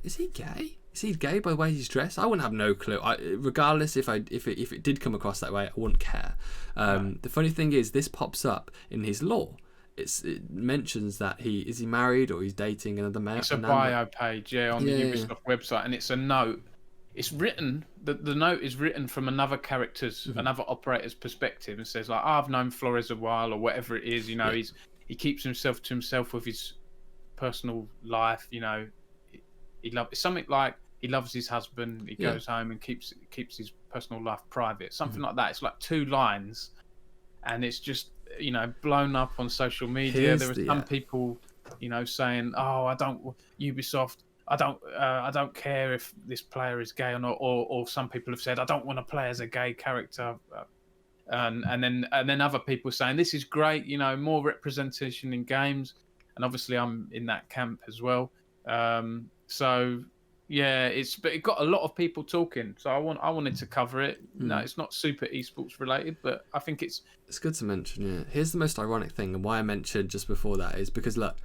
is he gay? Is he gay by the way he's dressed? I wouldn't have no clue. Regardless, if it did come across that way, I wouldn't care. The funny thing is, this pops up in his lore. It mentions that he married or he's dating another man. It's a bio page, on the Ubisoft website, and it's a note. It's written. The note is written from another operator's perspective, and says like, I've known Flores a while, or whatever it is. He keeps himself to himself with his personal life. It's something like he loves his husband. He goes home and keeps his personal life private. Something like that. It's like 2 lines, and it's just blown up on social media. There are some people saying, I don't Ubisoft. I don't care if this player is gay or not. Or some people have said, I don't want to play as a gay character. And then other people saying, this is great. More representation in games. And obviously I'm in that camp as well. So yeah, but it got a lot of people talking. So I wanted to cover it. No, it's not super esports related, but I think it's good to mention. Yeah, here's the most ironic thing, and why I mentioned just before that is because look,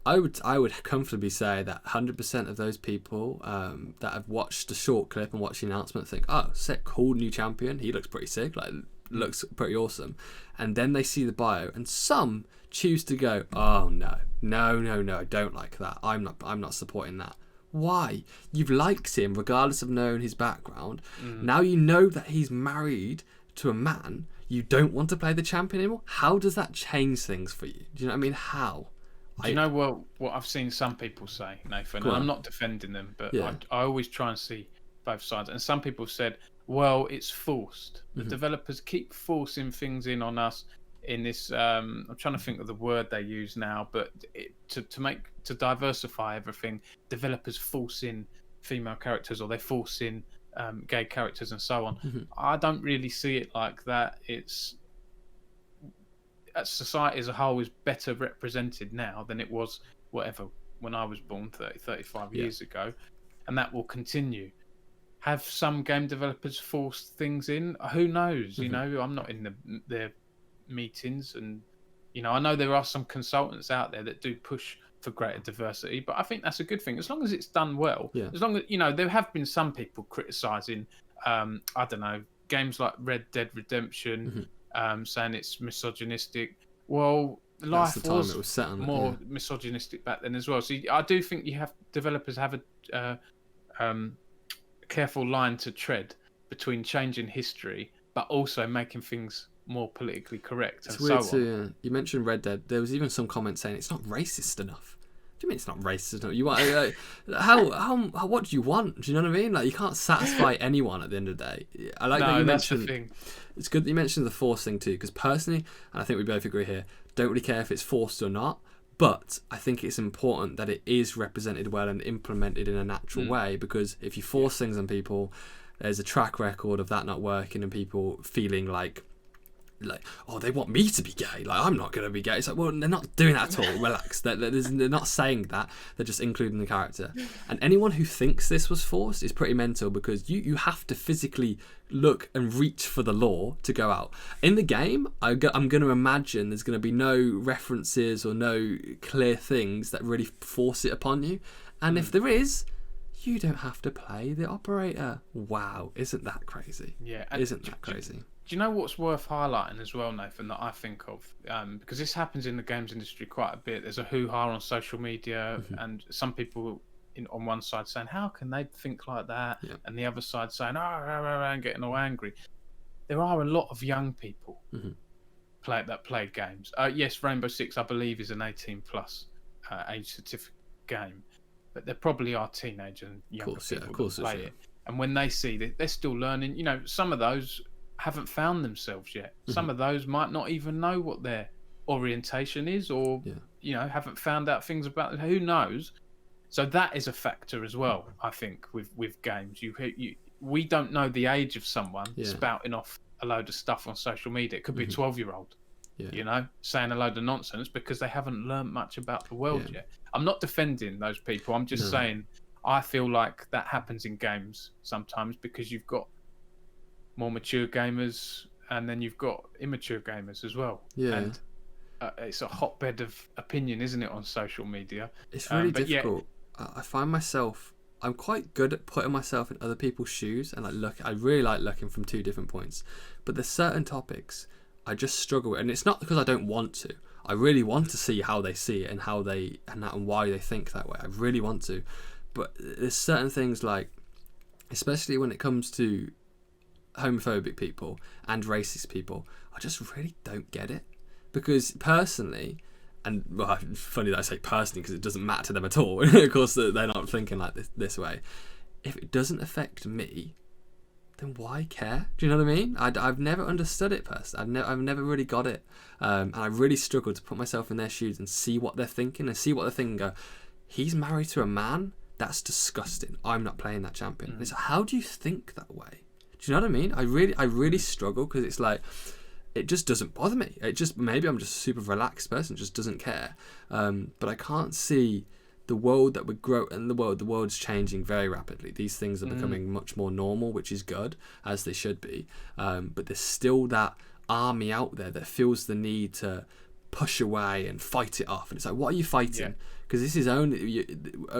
I would comfortably say that 100% of those people that have watched the short clip and watched the announcement think, oh, sick, cool new champion. He looks pretty sick. Like looks pretty awesome. And then they see the bio, and some choose to go, oh no, I don't like that. I'm not supporting that. Why? You've liked him regardless of knowing his background. Now you know that he's married to a man. You don't want to play the champion anymore. How does that change things for you? Do you know what I mean? How? Do you know what I've seen some people say, Nathan? And I'm not defending them, but I always try and see both sides. And some people have said, well, it's forced. The developers keep forcing things in on us in this. I'm trying to think of the word they use now, but to diversify everything, developers force in female characters, or they force in gay characters, and so on. I don't really see it like that. Society as a whole is better represented now than it was when I was born 35 years ago, and that will continue. Have some game developers forced things in? Who knows? I'm not in their meetings, and I know there are some consultants out there that do push for greater diversity, but I think that's a good thing as long as it's done well. As long as there have been some people criticizing I don't know, games like Red Dead Redemption, saying it's misogynistic. Well, life was more misogynistic back then as well. So I do think developers have a careful line to tread between changing history but also making things more politically correct. It's weird too. You mentioned Red Dead. There was even some comments saying it's not racist enough. What do you mean it's not racist enough? You want how what do you want? Do you know what I mean? Like, you can't satisfy anyone at the end of the day. I like that you mentioned. The thing. It's good that you mentioned the force thing too, because personally, and I think we both agree here, don't really care if it's forced or not. But I think it's important that it is represented well and implemented in a natural way, because if you force things on people, there's a track record of that not working and people feeling like like, oh, they want me to be gay. Like, I'm not going to be gay. It's like, well, they're not doing that at all. Relax. They're not saying that. They're just including the character. And anyone who thinks this was forced is pretty mental, because you have to physically look and reach for the lore to go out. In the game, I'm going to imagine there's going to be no references or no clear things that really force it upon you. And if there is, you don't have to play the operator. Wow, isn't that crazy? Yeah. Isn't that crazy? Do you know what's worth highlighting as well, Nathan, that I think of? Because this happens in the games industry quite a bit. There's a hoo-ha on social media, and some people on one side saying, how can they think like that? Yeah. And the other side saying, and getting all angry. There are a lot of young people that play games. Yes, Rainbow Six, I believe, is an 18+ age certificate game. But there probably are teenage and younger people that play it. And when they see that, they're still learning. You know, some of those haven't found themselves yet. Some of those might not even know what their orientation is, or you know, haven't found out things about it. Who knows? So that is a factor as well, I think, with games. We don't know the age of someone spouting off a load of stuff on social media. It could be a 12-year-old. You know, saying a load of nonsense because they haven't learned much about the world yet. I'm not defending those people. I'm just saying I feel like that happens in games sometimes, because you've got more mature gamers and then you've got immature gamers as well. Yeah. And it's a hotbed of opinion, isn't it, on social media? It's really difficult. I find myself, I'm quite good at putting myself in other people's shoes, and I really like looking from two different points. But there's certain topics I just struggle with, and it's not because I don't want to. I really want to see how they see it and and why they think that way. I really want to, but there's certain things, like, especially when it comes to homophobic people and racist people, I just really don't get it. Because personally, and well, funny that I say personally because it doesn't matter to them at all. Of course, they're not thinking like this way. If it doesn't affect me, then why care? Do you know what I mean? I've never understood it personally. I've never really got it. And I really struggle to put myself in their shoes and see what they're thinking, and see what they're thinking. Go, he's married to a man? That's disgusting. I'm not playing that champion. And it's like, how do you think that way? Do you know what I mean? I really struggle, because it's like, it just doesn't bother me. Maybe I'm just a super relaxed person, just doesn't care. But I can't see the world that we grow, and the world's changing very rapidly. These things are becoming much more normal, which is good, as they should be. But there's still that army out there that feels the need to push away and fight it off. And it's like, what are you fighting? Because this is only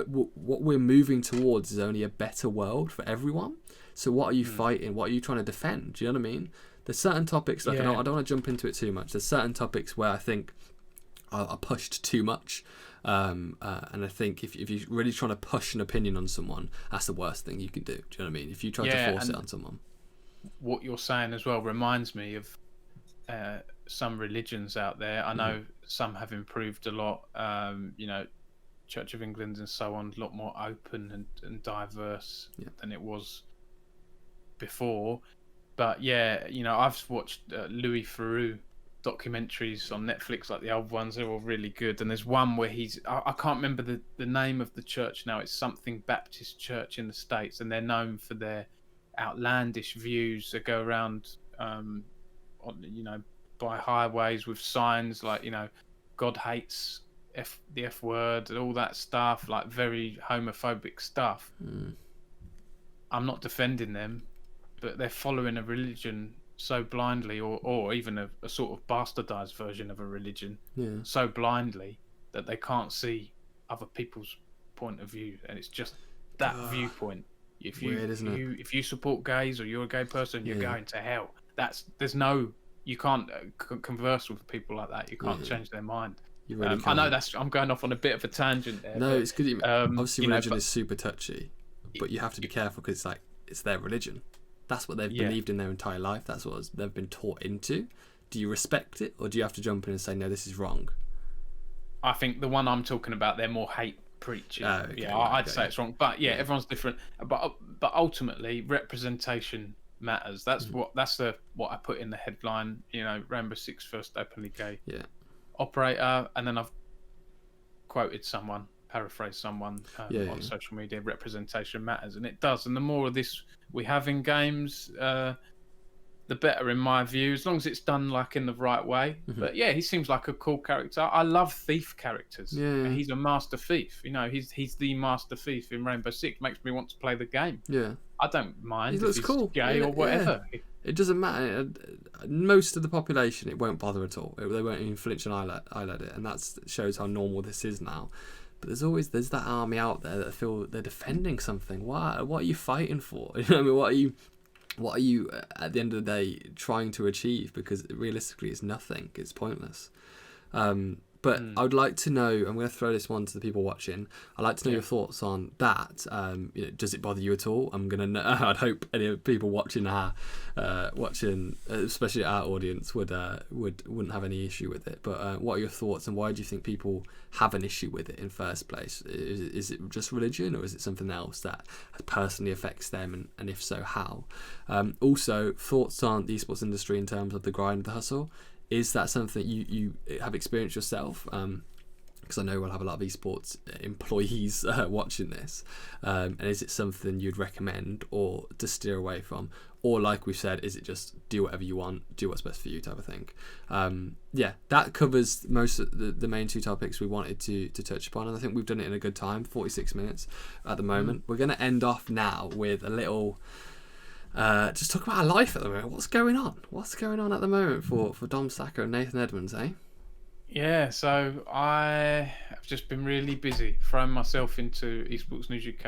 what we're moving towards is only a better world for everyone. So what are you fighting? What are you trying to defend? Do you know what I mean? There's certain topics, like, I don't want to jump into it too much. There's certain topics where I think are pushed too much. And I think if you're really trying to push an opinion on someone, that's the worst thing you can do. Do you know what I mean? If you try to force it on someone. What you're saying as well reminds me of some religions out there. I know some have improved a lot. You know, Church of England and so on, a lot more open and diverse than it was before. But yeah, you know, I've watched Louis Theroux documentaries on Netflix, like the old ones. They're all really good. And there's one where I can't remember the name of the church now. It's something Baptist Church in the States, and they're known for their outlandish views. They go around, you know, by highways with signs like, you know, God hates the F word and all that stuff, like very homophobic stuff. I'm not defending them, but they're following a religion so blindly, or even a sort of bastardized version of a religion so blindly that they can't see other people's point of view, and it's just that viewpoint. If you support gays, or you're a gay person, you're going to hell. You can't converse with people like that. You can't change their mind. You really can't. I know I'm going off on a bit of a tangent there. No, it's good. Obviously, religion is super touchy, but you have to be careful, because it's their religion. That's what they've believed in their entire life. That's what they've been taught into. Do you respect it, or do you have to jump in and say, no, this is wrong? I think the one I'm talking about, they're more hate preaching. I'd say it's wrong. But everyone's different. But ultimately, representation matters. That's what I put in the headline. You know, Rainbow Six first openly gay operator, and then I've paraphrased someone on social media. Representation matters, and it does. And the more of this we have in games, the better in my view, as long as it's done like in the right way. But yeah, he seems like a cool character. I love thief characters. Yeah. He's a master thief. You know, he's the master thief in Rainbow Six. Makes me want to play the game. Yeah. I don't He mind if looks he's cool. gay or whatever. Yeah. It doesn't matter. Most of the population, it won't bother at all. They won't even flinch an eyelid it, and that shows how normal this is now. But there's that army out there that feel they're defending something. What are you fighting for? You know what I mean? What are you at the end of the day trying to achieve? Because realistically, it's nothing. It's pointless. But I would like to know. I'm going to throw this one to the people watching. I'd like to know your thoughts on that. Does it bother you at all? I'm gonna know. I'd hope any people watching especially our audience, wouldn't have any issue with it. But what are your thoughts, and why do you think people have an issue with it in first place? Is it just religion, or is it something else that personally affects them, and if so, how? Also, thoughts on the esports industry in terms of the grind, the hustle. Is that something you have experienced yourself? Because I know we'll have a lot of esports employees watching this. And is it something you'd recommend or to steer away from? Or like we've said, is it just do whatever you want, do what's best for you type of thing? That covers most of the main two topics we wanted to touch upon. And I think we've done it in a good time, 46 minutes at the moment. We're going to end off now with a little... just talk about our life at the moment. What's going on? What's going on at the moment for Dom Stacker and Nathan Edmonds, eh? Yeah, so I have just been really busy throwing myself into Esports News UK.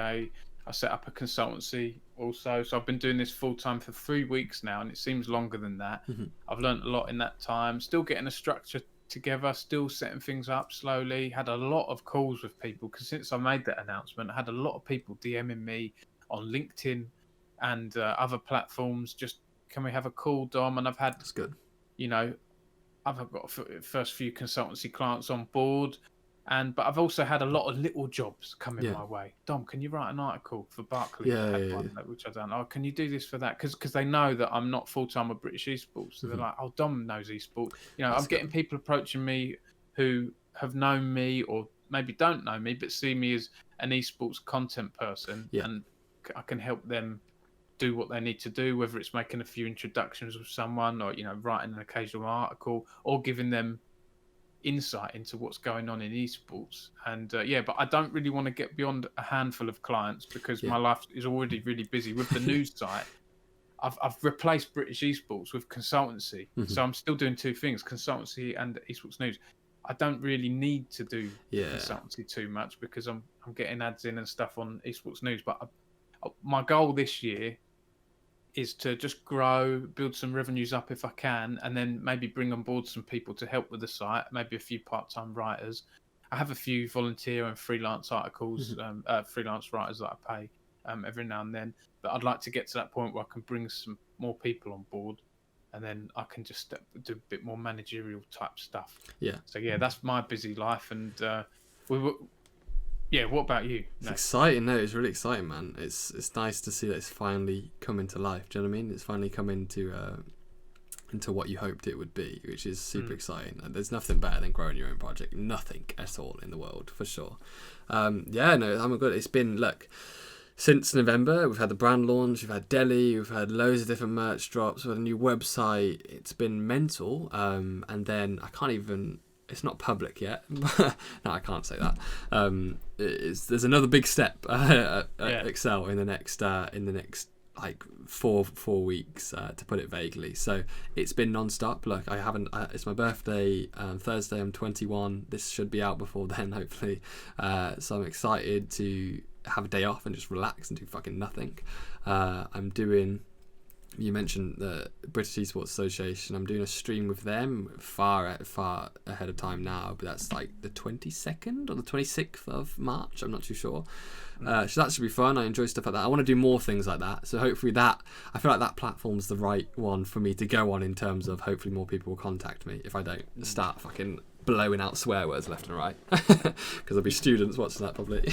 I set up a consultancy also, so I've been doing this full time for 3 weeks now, and it seems longer than that. I've learned a lot in that time. Still getting a structure together, still setting things up slowly. Had a lot of calls with people because since I made that announcement, I had a lot of people DMing me on LinkedIn and other platforms. Just, can we have a call, Dom? And I've had, that's good. I've got first few consultancy clients on board, but I've also had a lot of little jobs coming my way. Dom, can you write an article for Barclays? Which I've done. Oh, can you do this for that? Because they know that I'm not full time with British esports, so they're like, oh, Dom knows esports. I'm getting people approaching me who have known me or maybe don't know me, but see me as an esports content person, and I can help them do what they need to do, whether it's making a few introductions with someone or writing an occasional article or giving them insight into what's going on in esports. And but I don't really want to get beyond a handful of clients because my life is already really busy with the news site. I've replaced British esports with consultancy, so I'm still doing two things: consultancy and esports news. I don't really need to do consultancy too much because I'm getting ads in and stuff on esports news. But my goal this year is to just grow, build some revenues up if I can, and then maybe bring on board some people to help with the site, maybe a few part-time writers. I have a few volunteer and freelance articles, freelance writers that I pay every now and then. But I'd like to get to that point where I can bring some more people on board, and then I can just do a bit more managerial type stuff. Yeah. So that's my busy life, and what about you? It's exciting. No, it's really exciting, man. It's nice to see that it's finally come into life. Do you know what I mean? It's finally come into what you hoped it would be, which is super exciting. And there's nothing better than growing your own project. Nothing at all in the world, for sure. I'm good. It's been, since November, we've had the brand launch, we've had Delhi, we've had loads of different merch drops, we've had a new website. It's been mental. And then I can't even... It's not public yet. No, I can't say that. There's another big step at Excel in the next 4 weeks, to put it vaguely. So it's been non-stop. Look, I haven't. It's my birthday Thursday. I'm 21. This should be out before then, hopefully. So I'm excited to have a day off and just relax and do fucking nothing. I'm doing. You mentioned the British Esports Association. I'm doing a stream with them far ahead of time now, but that's like the 22nd or the 26th of March. I'm not too sure. So that should be fun. I enjoy stuff like that. I want to do more things like that. So hopefully I feel like that platform's the right one for me to go on in terms of hopefully more people will contact me if I don't start fucking blowing out swear words left and right, because there'll be students watching that probably.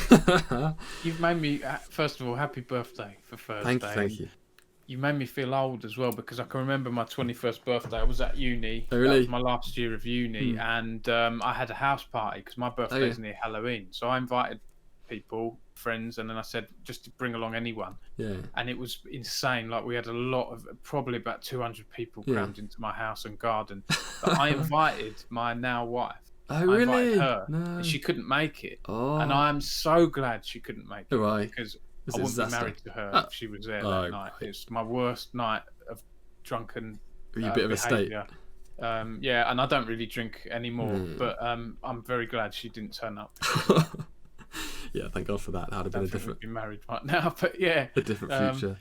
You've made me, first of all, happy birthday for Thursday. Thank you. You made me feel old as well, because I can remember my 21st birthday. I was at uni. Oh, really? That was my last year of uni, and I had a house party because my birthday's near Halloween. So I invited people friends, and then I said just to bring along anyone. Yeah. And it was insane. Like, we had a lot of, probably about 200 people crammed into my house and garden. But I invited my now wife. Oh, I invited really? her, No. and she couldn't make it. Oh. And I'm so glad she couldn't make it, Right. because Was I it wouldn't be disaster? married to her if she was there that night. Right. It's my worst night of drunken Were you a bit of a state? behaviour. Yeah, and I don't really drink anymore, but I'm very glad she didn't turn up. Yeah, thank God for that. That'd have been a different, We'd be married right now, but yeah, a different future.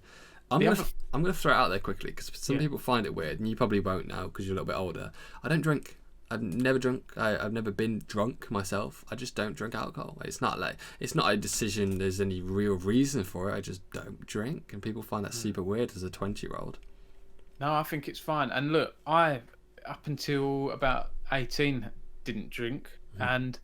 I'm gonna throw it out there quickly, because some people find it weird, and you probably won't now because you're a little bit older. I don't drink. I've never drunk. I've never been drunk myself. I just don't drink alcohol. It's not a decision. There's any real reason for it. I just don't drink, and people find that super weird as a 20-year-old. No, I think it's fine. And look, I up until about 18 didn't drink, and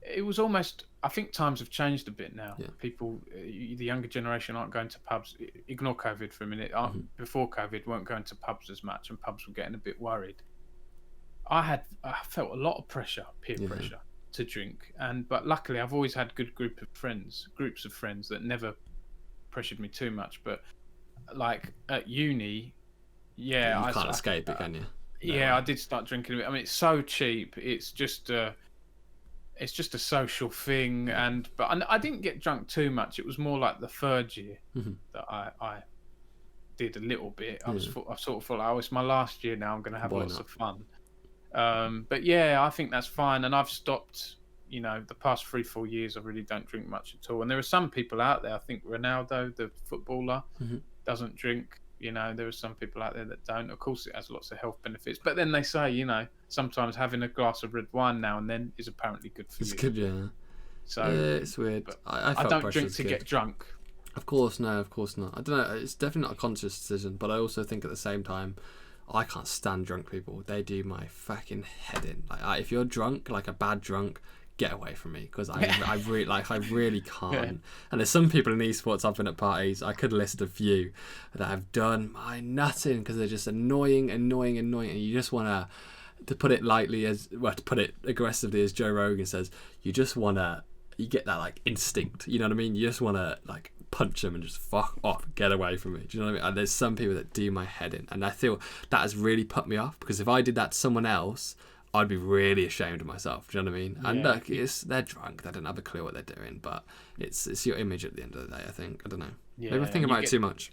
it was almost. I think times have changed a bit now. Yeah. People, the younger generation, aren't going to pubs. Ignore COVID for a minute. Before COVID, weren't going to pubs as much, and pubs were getting a bit worried. I felt a lot of pressure, peer pressure, to drink, but luckily I've always had good groups of friends that never pressured me too much. But like at uni, You can't escape it, can you? Yeah, I did start drinking a bit. I mean, it's so cheap. It's just a social thing, but I didn't get drunk too much. It was more like the third year that I did a little bit. I sort of thought, oh, it's my last year now. I'm going to have lots of fun. But yeah, I think that's fine. And I've stopped, the past 3-4 years, I really don't drink much at all. And there are some people out there, I think Ronaldo, the footballer, doesn't drink. There are some people out there that don't. Of course, it has lots of health benefits. But then they say, sometimes having a glass of red wine now and then is apparently good for you. It's good, yeah. So yeah, it's weird. I don't drink to get drunk. Of course not. I don't know. It's definitely not a conscious decision. But I also think at the same time, I can't stand drunk people. They do my fucking head in. Like, if you're drunk, like a bad drunk, get away from me, because I really can't. Yeah. And there's some people in esports I've been at parties. I could list a few that have done my nutting because they're just annoying, and you just want to put it lightly, to put it aggressively, as Joe Rogan says, you get that like instinct. You know what I mean? You just want to like punch them and just fuck off, get away from me. Do you know what I mean? And there's some people that do my head in, and I feel that has really put me off, because if I did that to someone else, I'd be really ashamed of myself. Do you know what I mean? And look, they're drunk. They don't have a clue what they're doing, but it's your image at the end of the day, I think. I don't know. Maybe I'm thinking about it too much.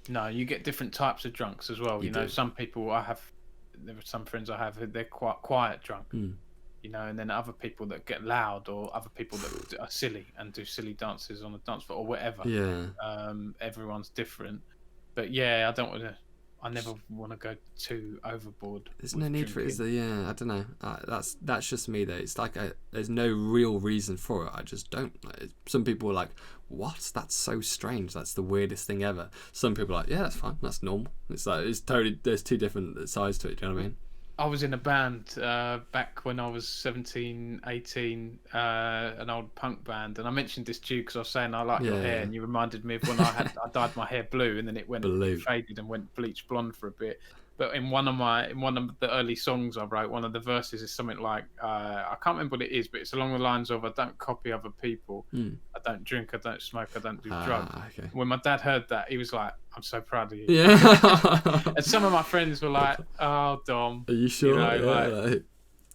No, you get different types of drunks as well. Some people there are some friends I have, they're quite quiet drunk. And then other people that get loud, or other people that are silly and do silly dances on the dance floor or whatever. Yeah. Everyone's different. But yeah, I never want to go too overboard. There's no need for it, is there? Yeah, I don't know. That's just me though. It's like there's no real reason for it. I just don't. Some people are like, what? That's so strange. That's the weirdest thing ever. Some people are like, yeah, that's fine. That's normal. It's like, it's totally, there's two different sides to it. Do you know what I mean? I was in a band back when I was 17, 18, an old punk band, and I mentioned this to you because I was saying I like your hair, and you reminded me of when I dyed my hair blue, and then it went faded and went bleach blonde for a bit. But in one of the early songs I wrote, one of the verses is something like, I can't remember what it is, but it's along the lines of, I don't copy other people, I don't drink, I don't smoke, I don't do drugs. Okay. When my dad heard that, he was like, I'm so proud of you. Yeah. And some of my friends were like, oh, Dom. Are you sure?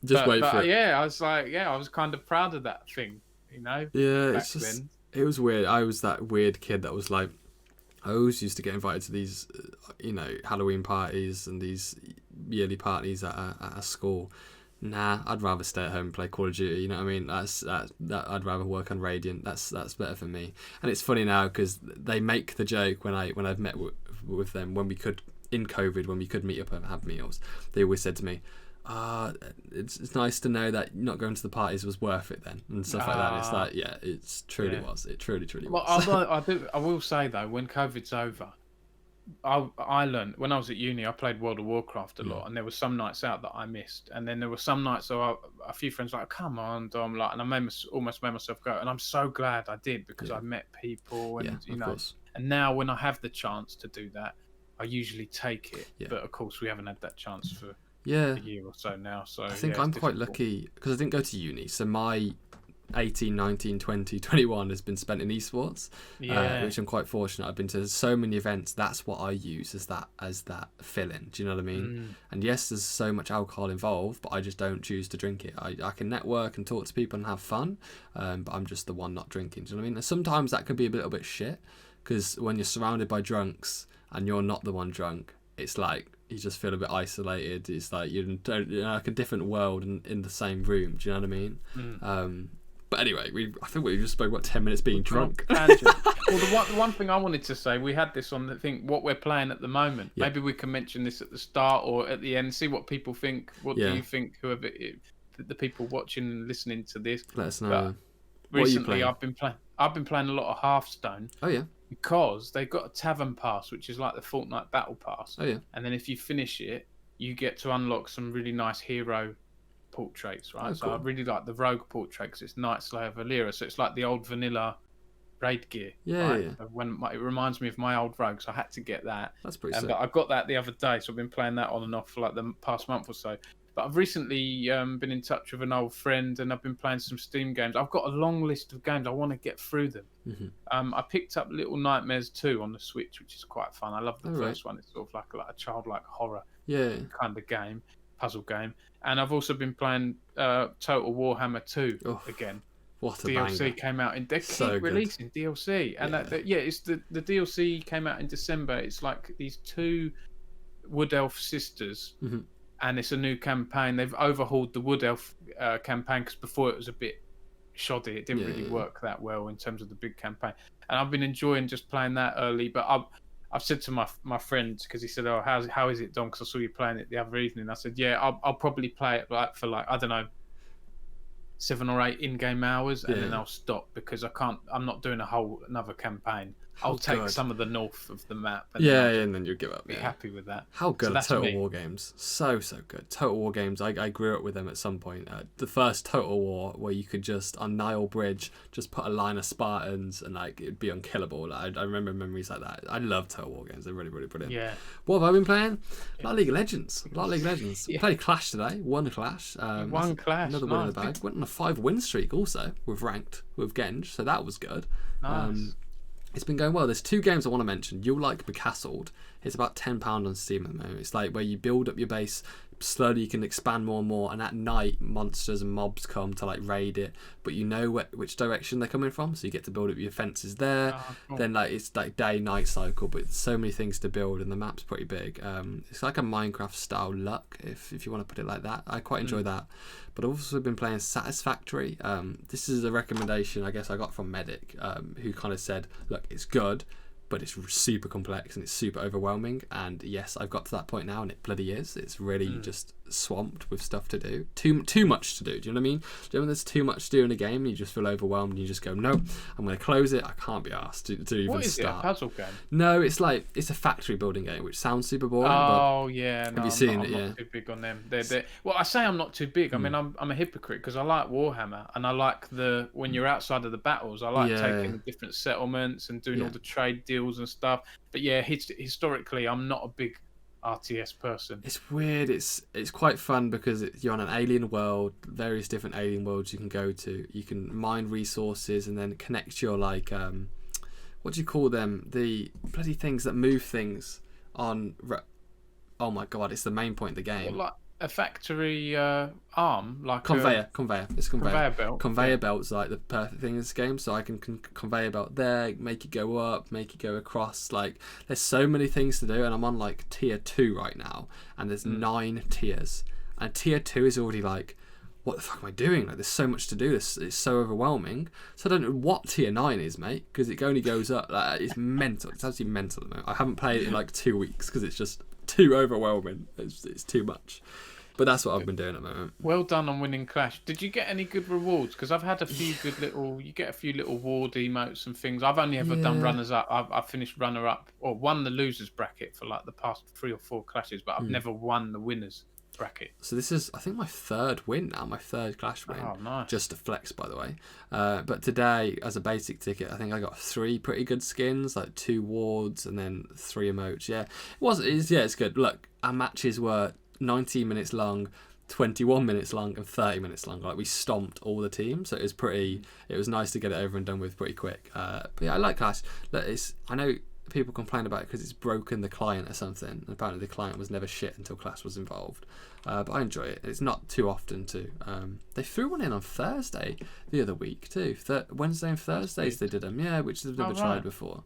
Just wait for it. Yeah, I was like, I was kind of proud of that thing, Yeah, it's just, it was weird. I was that weird kid that was like, I always used to get invited to these, Halloween parties and these yearly parties at a school. Nah, I'd rather stay at home and play Call of Duty. You know what I mean? That I'd rather work on Radiant. That's better for me. And it's funny now because they make the joke when I've met with them, when we could, in COVID, when we could meet up and have meals. They always said to me, it's nice to know that not going to the parties was worth it then, and stuff like that. And it's like, it truly was. It truly was. I will say though, when COVID's over, I learned when I was at uni, I played World of Warcraft a lot, and there were some nights out that I missed, and then there were some nights a few friends were like, come on, Dom, and I almost made myself go, and I'm so glad I did, because I met people, and and now when I have the chance to do that, I usually take it, but of course we haven't had that chance for a year or so now. So I think I'm quite lucky because I didn't go to uni, so my 18, 19, 20, 21 has been spent in esports, which I'm quite fortunate. I've been to so many events. That's what I use as that fill-in. Do you know what I mean? And yes, there's so much alcohol involved, but I just don't choose to drink it. I can network and talk to people and have fun, but I'm just the one not drinking. Do you know what I mean? And sometimes that can be a little bit shit, because when you're surrounded by drunks and you're not the one drunk, it's like you just feel a bit isolated. It's like you're like a different world in the same room. Do you know what I mean? But anyway, I think we just spoke about 10 minutes being drunk. Well, the one thing I wanted to say, we had this on the thing, what we're playing at the moment. Yeah. Maybe we can mention this at the start or at the end, see what people think. What do you think, whoever the people watching and listening to this? Let us know. But recently, I've been playing a lot of Hearthstone. Oh yeah. Because they've got a tavern pass, which is like the Fortnite battle pass. Oh yeah. And then if you finish it, you get to unlock some really nice hero portraits, right? So I really like the rogue portrait because it's Night Slayer Valyria, so it's like the old vanilla raid gear. Right? It reminds me of my old rogue, so I had to get that. That's pretty sick. But I got that the other day, so I've been playing that on and off for like the past month or so. But I've recently been in touch with an old friend, and I've been playing some Steam games. I've got a long list of games. I want to get through them. I picked up Little Nightmares 2 on the Switch, which is quite fun. I love the first one. It's sort of like a childlike horror kind of game, puzzle game. And I've also been playing Total Warhammer 2 again. What a DLC banger. came out in. They keep releasing DLC, and it's the DLC came out in December. It's like these two Wood Elf sisters, and it's a new campaign. They've overhauled the Wood Elf campaign because before it was a bit shoddy. It didn't really work that well in terms of the big campaign. And I've been enjoying just playing that early, but I've said to my friend, because he said, "Oh, how is it, Dom? Because I saw you playing it the other evening." I said, "Yeah, I'll probably play it for I don't know, 7 or 8 in-game hours, and then I'll stop because I'm not doing another campaign. I'll take some of the north of the map. And and then you'll give up. Be happy with that. How good are Total War games? So good. Total War games. I grew up with them at some point. The first Total War, where you could just on Nile Bridge just put a line of Spartans and like it'd be unkillable. Like, I remember memories like that. I love Total War games. They're really brilliant. Yeah. What have I been playing? A lot of League of Legends. Played Clash today. Won a Clash. One Clash. Another win in the bag. Went on a 5-win streak also with ranked with Genge. So that was good. Nice. It's been going well. There's 2 games I want to mention. You'll like Becastled. It's about £10 on Steam at the moment. It's like where you build up your base, slowly you can expand more and more, and at night monsters and mobs come to like raid it, but you know which direction they're coming from, so you get to build up your fences there. Cool. Then like it's like day-night cycle, but there's so many things to build, and the map's pretty big. It's like a Minecraft style luck, if you want to put it like that. I quite enjoy that. But I've also been playing Satisfactory. This is a recommendation I guess I got from Medic, who kind of said, look, it's good, but it's super complex and it's super overwhelming. And yes, I've got to that point now, and it bloody is. It's really just swamped with stuff to do. Too much to do. Do you know what I mean? Do you know when there's too much to do in a game and you just feel overwhelmed and you just go, no, I'm going to close it. I can't be asked to even start. What is it, a puzzle game? No, it's a factory building game, which sounds super boring. Oh, yeah. Have you seen it? I'm not too big on them. Well, I say I'm not too big. I mean, I'm a hypocrite because I like Warhammer, and I like when you're outside of the battles, I like taking the different settlements and doing all the trade deals and stuff. But yeah, historically, I'm not a big RTS person. It's weird. It's quite fun because you're on an alien world, various different alien worlds you can go to. You can mine resources and then connect your like what do you call them? The bloody things that move things on. Oh my god! It's the main point of the game. Well, like a factory arm, like conveyor. It's conveyor belt. Conveyor belt's like the perfect thing in this game. So I can conveyor belt there, make it go up, make it go across. Like there's so many things to do, and I'm on like tier 2 right now, and there's 9 tiers, and tier 2 is already like, what the fuck am I doing? Like there's so much to do. It's so overwhelming. So I don't know what tier 9 is, mate, because it only goes up. Like it's mental. It's absolutely mental at the moment. I haven't played it in like 2 weeks because it's just too overwhelming. It's too much. But that's what I've been doing at the moment. Well done on winning Clash. Did you get any good rewards? Because I've had a few good little... You get a few little ward emotes and things. I've only ever done runners-up. I've finished runner-up or won the losers bracket for like the past 3 or 4 clashes, but I've never won the winners bracket. So this is, I think, my 3rd win now. My 3rd Clash win. Oh, nice. Just to flex, by the way. But today, as a basic ticket, I think I got 3 pretty good skins, like 2 wards and then 3 emotes. Yeah, it's good. Look, our matches were 19 minutes long. 21 minutes long and 30 minutes long. Like we stomped all the teams, so it was nice to get it over and done with pretty quick. But yeah, I like Clash. Look, I know people complain about it because it's broken the client or something. And apparently the client was never shit until Clash was involved. But I enjoy it. It's not too often too. They threw one in on Thursday the other week too. Wednesday and Thursdays they did them. Yeah, which they've never tried before.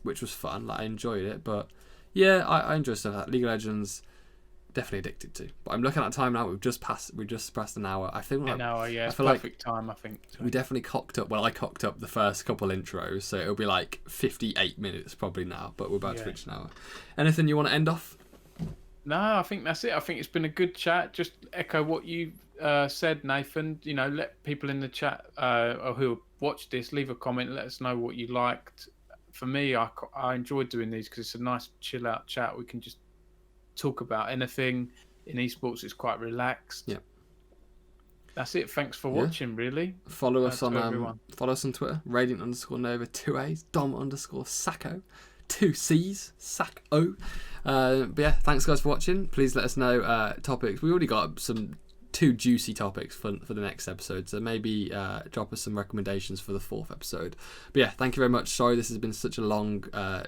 Which was fun. Like I enjoyed it. But yeah, I enjoy stuff like that. League of Legends. Definitely addicted to. But I'm looking at the time now. We've just passed an hour. I feel like an hour. Yeah, it's perfect time. I think we definitely cocked up. Well, I cocked up the first couple intros, so it'll be like 58 minutes probably now. But we're about to reach an hour. Anything you want to end off? No, I think that's it. I think it's been a good chat. Just echo what you said, Nathan. You know, let people in the chat or who watched this leave a comment. Let us know what you liked. For me, I enjoyed doing these because it's a nice chill out chat. We can just talk about anything in esports. It's quite relaxed. Yeah, that's it. Thanks for watching. Really, follow us on Twitter, Radiant_Nova 2As, Dom_Sacco 2Cs Sacco. But yeah, thanks guys for watching. Please let us know topics. We already got some 2 juicy topics for the next episode, so maybe drop us some recommendations for the 4th episode. But yeah, thank you very much. Sorry this has been such a long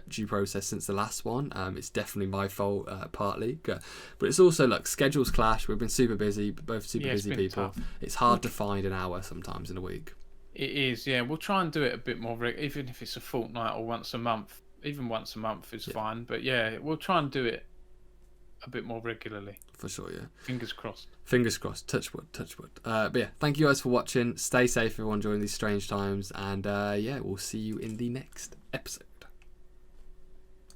due process since the last one. It's definitely my fault partly, but it's also schedules clash. We've been super busy, both super busy people. Tough. It's hard to find an hour sometimes in a week. It is. Yeah, we'll try and do it a bit more even if it's a fortnight or once a month. Even once a month is fine, but yeah, we'll try and do it a bit more regularly. For sure, yeah. Fingers crossed. Fingers crossed. Touch wood. But yeah, thank you guys for watching. Stay safe, everyone, during these strange times. And yeah, we'll see you in the next episode.